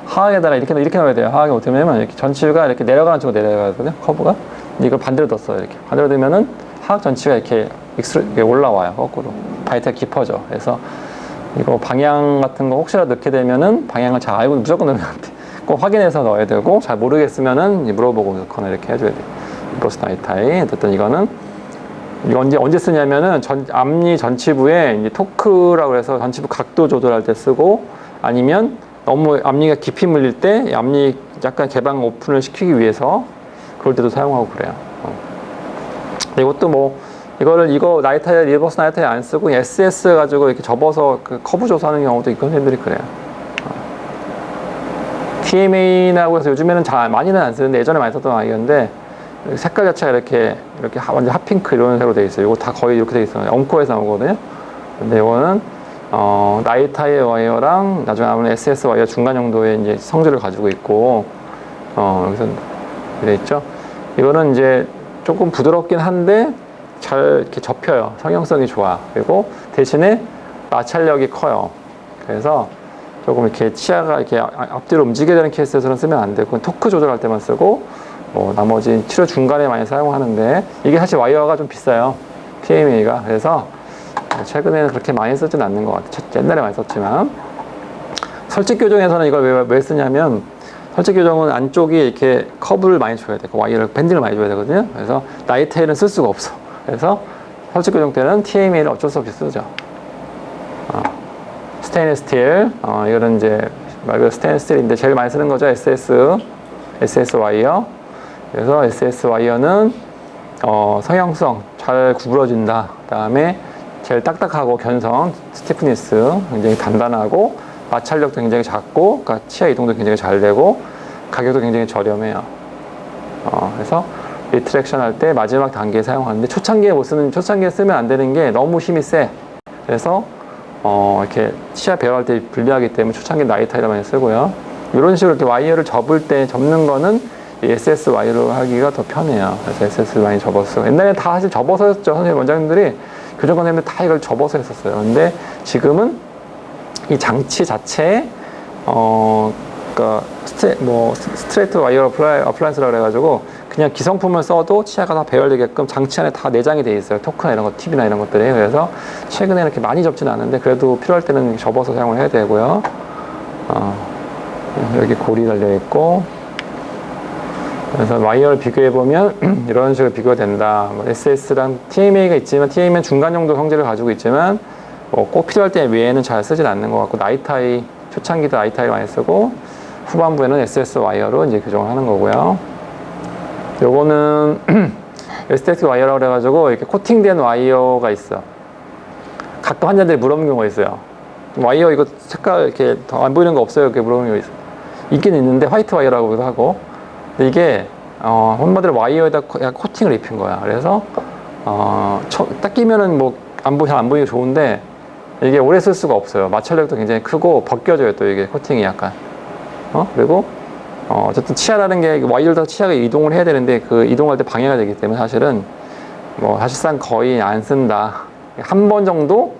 A: 하악에다가 이렇게 넣어야 돼요. 하악이 어떻게 하냐면, 이렇게 전치가 이렇게 내려가는 쪽으로 내려가거든요. 커브가. 근데 이걸 반대로 뒀어요. 이렇게. 반대로 두면은, 하악 전치가 이렇게 올라와요. 거꾸로. 다이어트가 깊어져. 그래서, 이거 방향 같은 거 혹시라도 넣게 되면은, 방향을 잘 알고 무조건 넣으면 안 돼. 꼭 확인해서 넣어야 되고, 잘 모르겠으면은, 물어보고 넣거나 이렇게 해줘야 돼요. 리버스 나이타이. 어쨌든 이거 언제 쓰냐면은 앞니 전치부에 이제 토크라고 해서 전치부 각도 조절할 때 쓰고, 아니면 너무 앞니가 깊이 물릴 때 앞니 약간 개방 오픈을 시키기 위해서 그럴 때도 사용하고 그래요. 이것도 이거 나이타이, 리버스 나이타이 안 쓰고 SS 가지고 이렇게 접어서 그 커브 조사하는 경우도 있고 선생님들이 그래요. TMA라고 해서 요즘에는 많이는 안 쓰는데 예전에 많이 썼던 아이였는데, 색깔 자체가 이렇게 완전 핫핑크 이런 색으로 되어 있어요. 이거 다 거의 이렇게 되어 있어요. 엄코에서 나오거든요. 근데 이거는 나이타이 와이어랑 나중에 나오는 SS 와이어 중간 정도의 이제 성질을 가지고 있고, 여기서 되어 있죠. 이거는 이제 조금 부드럽긴 한데 잘 이렇게 접혀요. 성형성이 좋아. 그리고 대신에 마찰력이 커요. 그래서 조금 이렇게 치아가 이렇게 앞뒤로 움직이게 되는 케이스에서는 쓰면 안 되고, 토크 조절할 때만 쓰고, 나머지 치료 중간에 많이 사용하는데, 이게 사실 와이어가 좀 비싸요. TMA가. 그래서 최근에는 그렇게 많이 쓰진 않는 것 같아요. 옛날에 많이 썼지만. 설치 교정에서는 이걸 왜 쓰냐면, 설치 교정은 안쪽이 이렇게 커브를 많이 줘야 되고, 와이어를 밴딩을 많이 줘야 되거든요. 그래서 나이테일은 쓸 수가 없어. 그래서 설치 교정 때는 TMA를 어쩔 수 없이 쓰죠. 스테인리스 스틸. 이거는 이제 말 그대로 스테인리스 스틸인데 제일 많이 쓰는 거죠. SS 와이어. 그래서 SS 와이어는 성형성 잘 구부러진다. 그 다음에 제일 딱딱하고 견성, 스티프니스 굉장히 단단하고, 마찰력도 굉장히 작고, 그러니까 치아 이동도 굉장히 잘 되고, 가격도 굉장히 저렴해요. 그래서 리트랙션 할 때 마지막 단계에 사용하는데, 초창기에 쓰면 안 되는 게 너무 힘이 세. 그래서 이렇게 치아 배열할 때 불리하기 때문에 초창기 나이타이를 많이 쓰고요. 이런 식으로 이렇게 와이어를 접는 거는 SS 와이어로 하기가 더 편해요. 그래서 SS를 많이 접었어요. 옛날에 다 사실 접어서 했죠. 선생님, 원장님들이 교정관 선생님들 다 이걸 접어서 했었어요. 근데 지금은 이 장치 자체에 그러니까 스트레이트 와이어 어플라이언스라고 그래가지고 그냥 기성품을 써도 치아가 다 배열되게끔 장치 안에 다 내장이 돼 있어요. 토크나 이런 거, 팁이나 이런 것들이. 그래서 최근에 이렇게 많이 접지는 않는데, 그래도 필요할 때는 접어서 사용을 해야 되고요. 여기 골이 달려 있고, 그래서 와이어를 비교해보면 이런 식으로 비교가 된다. SS랑 TMA가 있지만, TMA는 중간 정도 성질을 가지고 있지만, 꼭 필요할 때 외에는 잘 쓰진 않는 것 같고, 나이타이, 초창기도 나이타이 많이 쓰고, 후반부에는 SS 와이어로 이제 교정을 하는 거고요. 요거는 에스테틱 와이어라고 그래가지고, 이렇게 코팅된 와이어가 있어. 가끔 환자들이 물어보는 경우가 있어요. 와이어 이거 색깔 이렇게 더 안 보이는 거 없어요? 이렇게 물어보는 경우가 있어요. 있긴 있는데, 화이트 와이어라고도 하고, 근데 이게 한마디로 와이어에다 코팅을 입힌 거야. 그래서 딱 끼면은 잘 안 보이기 좋은데, 이게 오래 쓸 수가 없어요. 마찰력도 굉장히 크고 벗겨져요. 또 이게 코팅이 약간 그리고 어쨌든 치아라는 게 와이어를 다 치아가 이동을 해야 되는데, 그 이동할 때 방해가 되기 때문에 사실은 사실상 거의 안 쓴다. 한 번 정도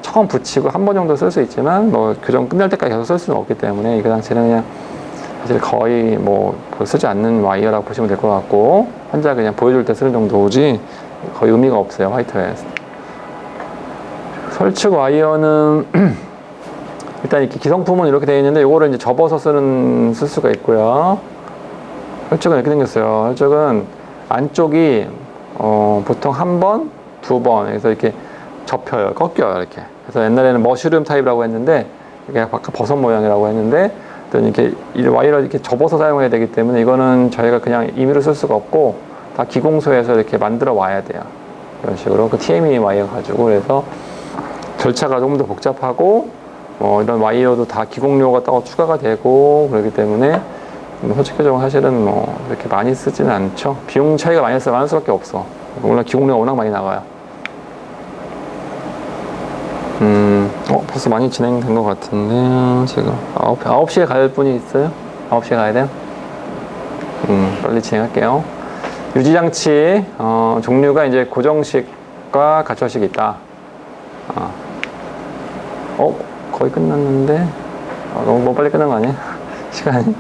A: 처음 붙이고 한 번 정도 쓸 수 있지만, 교정 끝날 때까지 계속 쓸 수는 없기 때문에 이거 당시는 그냥 사실 거의 쓰지 않는 와이어라고 보시면 될 것 같고, 환자 그냥 보여줄 때 쓰는 정도지 거의 의미가 없어요. 화이트웨어. 설측 와이어는 일단 이렇게 기성품은 이렇게 되어 있는데, 이거를 이제 접어서 쓸 수가 있고요. 설측은 이렇게 생겼어요. 설측은 안쪽이 보통 한 번, 두 번, 그래서 이렇게 접혀요. 꺾여요. 이렇게. 그래서 옛날에는 머쉬룸 타입이라고 했는데, 이게 바깥 버섯 모양이라고 했는데, 이렇게 와이어를 이렇게 접어서 사용해야 되기 때문에 이거는 저희가 그냥 임의로 쓸 수가 없고, 다 기공소에서 이렇게 만들어 와야 돼요. 이런 식으로. 그 TMA 와이어 가지고. 그래서 절차가 조금 더 복잡하고, 이런 와이어도 다 기공료가 따로 추가가 되고, 그렇기 때문에 설치 교정은 사실은 이렇게 많이 쓰지는 않죠. 비용 차이가 많을 수밖에 없어. 원래 기공료가 워낙 많이 나가요. 벌써 많이 진행된 것 같은데, 지금 9시에 갈 분이 있어요? 9시에 가야 돼요? 빨리 진행할게요. 유지장치 종류가 이제 고정식과 가처식이 있다. 거의 끝났는데 너무 빨리 끝난 거 아니야? 시간이.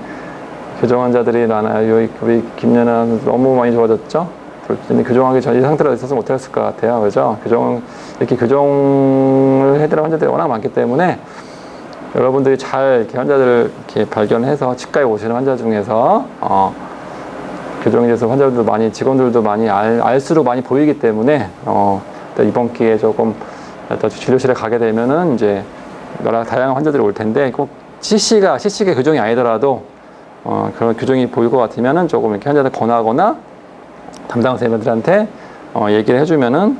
A: 교정 환자들이 많아요. 우리 김연아 너무 많이 좋아졌죠? 근데 교정하기 전 이 상태로 있어서 못했을 것 같아요. 그죠? 이렇게 교정을 해드릴 환자들이 워낙 많기 때문에 여러분들이 잘 이렇게 환자들을 이렇게 발견해서 치과에 오시는 환자 중에서 교정에 대해서 환자들도 많이, 직원들도 많이 알수록 많이 보이기 때문에 이번 기회에 조금 또 진료실에 가게 되면은 이제 여러 다양한 환자들이 올 텐데 꼭 CC가 교정이 아니더라도 그런 교정이 보일 것 같으면은 조금 이렇게 환자들 권하거나 담당 선생님들한테 얘기를 해주면은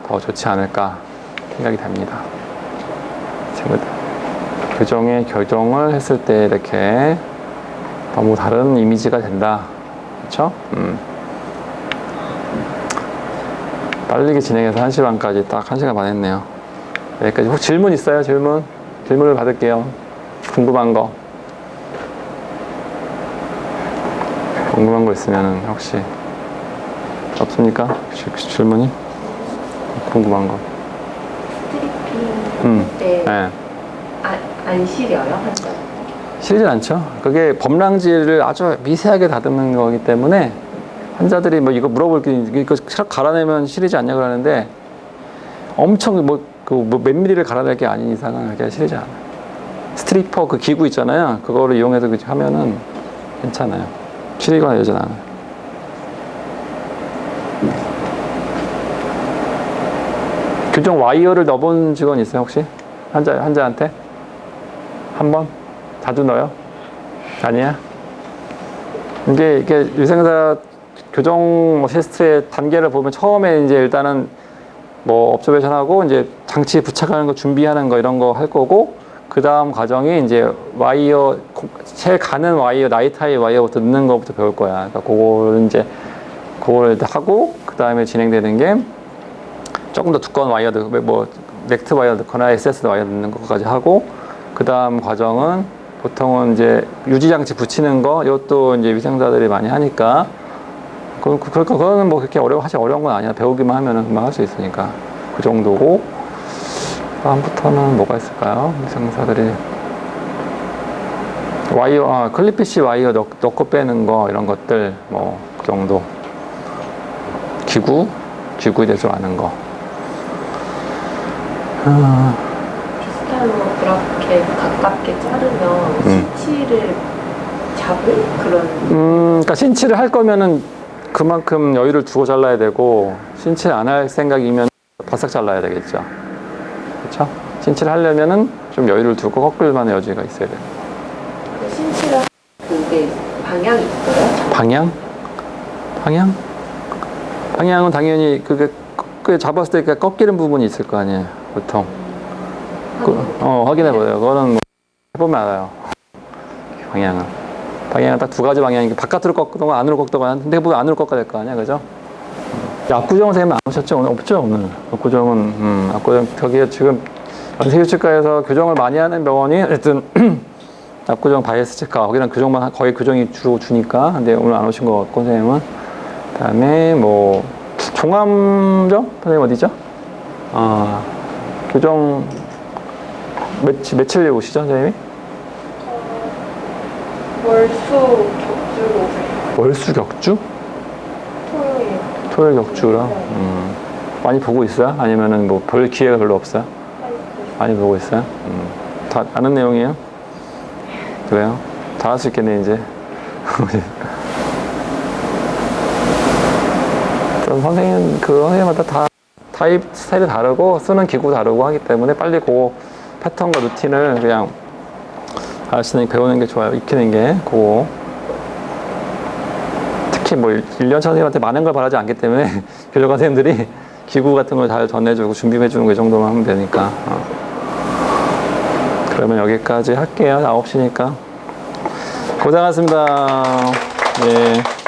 A: 더 좋지 않을까 생각이 됩니다. 교정을 했을 때 이렇게 너무 다른 이미지가 된다. 그렇죠? 빠르게 진행해서 1시 반까지 딱 1시간 반 했네요. 여기까지. 혹시 질문 있어요? 질문을 받을게요. 궁금한 거 있으면 혹시 없습니까? 질문이? 궁금한 거.
B: 스트리핑 때
A: 네.
B: 안 시려요? 환자?
A: 시리진 않죠. 그게 범랑질을 아주 미세하게 다듬는 거기 때문에 환자들이 뭐 이거 물어볼 게 이거 갈아내면 시리지 않냐 그러는데 엄청 몇 미리를 갈아낼 게 아닌 이상은 그게 시리지 않아요. 스트리퍼 그 기구 있잖아요. 그거를 이용해서 하면은 괜찮아요. 시리거나 이러진 않아요. 교정 와이어를 넣어본 직원 있어요 혹시? 환자한테? 한 번? 자주 넣어요? 아니야? 이게 위생사 교정 테스트의 단계를 보면 처음에 이제 일단은 뭐 업저베이션하고 이제 장치 부착하는 거 준비하는 거 이런 거 할 거고 그 다음 과정이 이제 와이어 제일 가는 와이어 나이트하이 와이어부터 넣는 거부터 배울 거야. 그러니까 그걸 하고 그 다음에 진행되는 게 조금 더 두꺼운 와이어 뭐 넥트 와이어 넣거나 SS 와이어 넣는 것까지 하고 그 다음 과정은 보통은 이제 유지장치 붙이는 거 이것도 이제 위생사들이 많이 하니까 그거는 뭐 그렇게 어려운 건 아니야. 배우기만 하면은 금방 할 수 있으니까 그 정도고 다음부터는 뭐가 있을까요? 위생사들이 와이어 클리피시 와이어 넣고 빼는 거 이런 것들 뭐 그 정도 기구에 대해서 아는 거.
B: 비슷한 거 그렇게 가깝게 자르면 신치를 잡을 그런.
A: 그러니까 신치를 할 거면은 그만큼 여유를 두고 잘라야 되고 신치를 안 할 생각이면 바싹 잘라야 되겠죠. 그렇죠? 신치를 하려면은 좀 여유를 두고 꺾을 만한 여지가 있어야 돼요.
B: 신치를 그게 방향이 있어요?
A: 방향은 당연히 그게 잡았을 때 꺾이는 부분이 있을 거 아니에요. 보통. 확인해봐요. 그거는 뭐 해보면 알아요. 방향은 딱 두 가지 방향이니까 바깥으로 꺾거나 안으로 꺾거나 대부분 안으로 꺾어야 될 거 아니야. 그죠? 압구정 선생님 안 오셨죠? 오늘 없죠? 오늘. 압구정 저기 지금 연세휴치과에서 교정을 많이 하는 병원이 하여튼 압구정 바이에스 치과 거기는 교정만 거의 교정이 주로 주니까 근데 오늘 안 오신 것 같고 선생님은 그다음에 뭐 종암정 선생님 어디죠? 교정 며칠 오시죠 선생님이?
B: 월수 격주로 오세요.
A: 월수 격주? 토요일 격주라. 많이 보고 있어요? 아니면은 뭐 볼 기회가 별로 없어요? 많이 보고 있어요? 다 아는 내용이에요? 그래요? 다 할 수 있겠네 이제. 선생님마다 다 타입 스타일이 다르고 쓰는 기구 다르고 하기 때문에 빨리 그 패턴과 루틴을 그냥 알수있는 배우는 게 좋아요. 익히는 게 그거. 특히 뭐 1년차 선생님한테 많은 걸 바라지 않기 때문에 교정과 선생님들이 기구 같은 걸 잘 전해주고 준비해주는 거 정도만 하면 되니까. 그러면 여기까지 할게요. 9시니까. 고생하셨습니다. 예.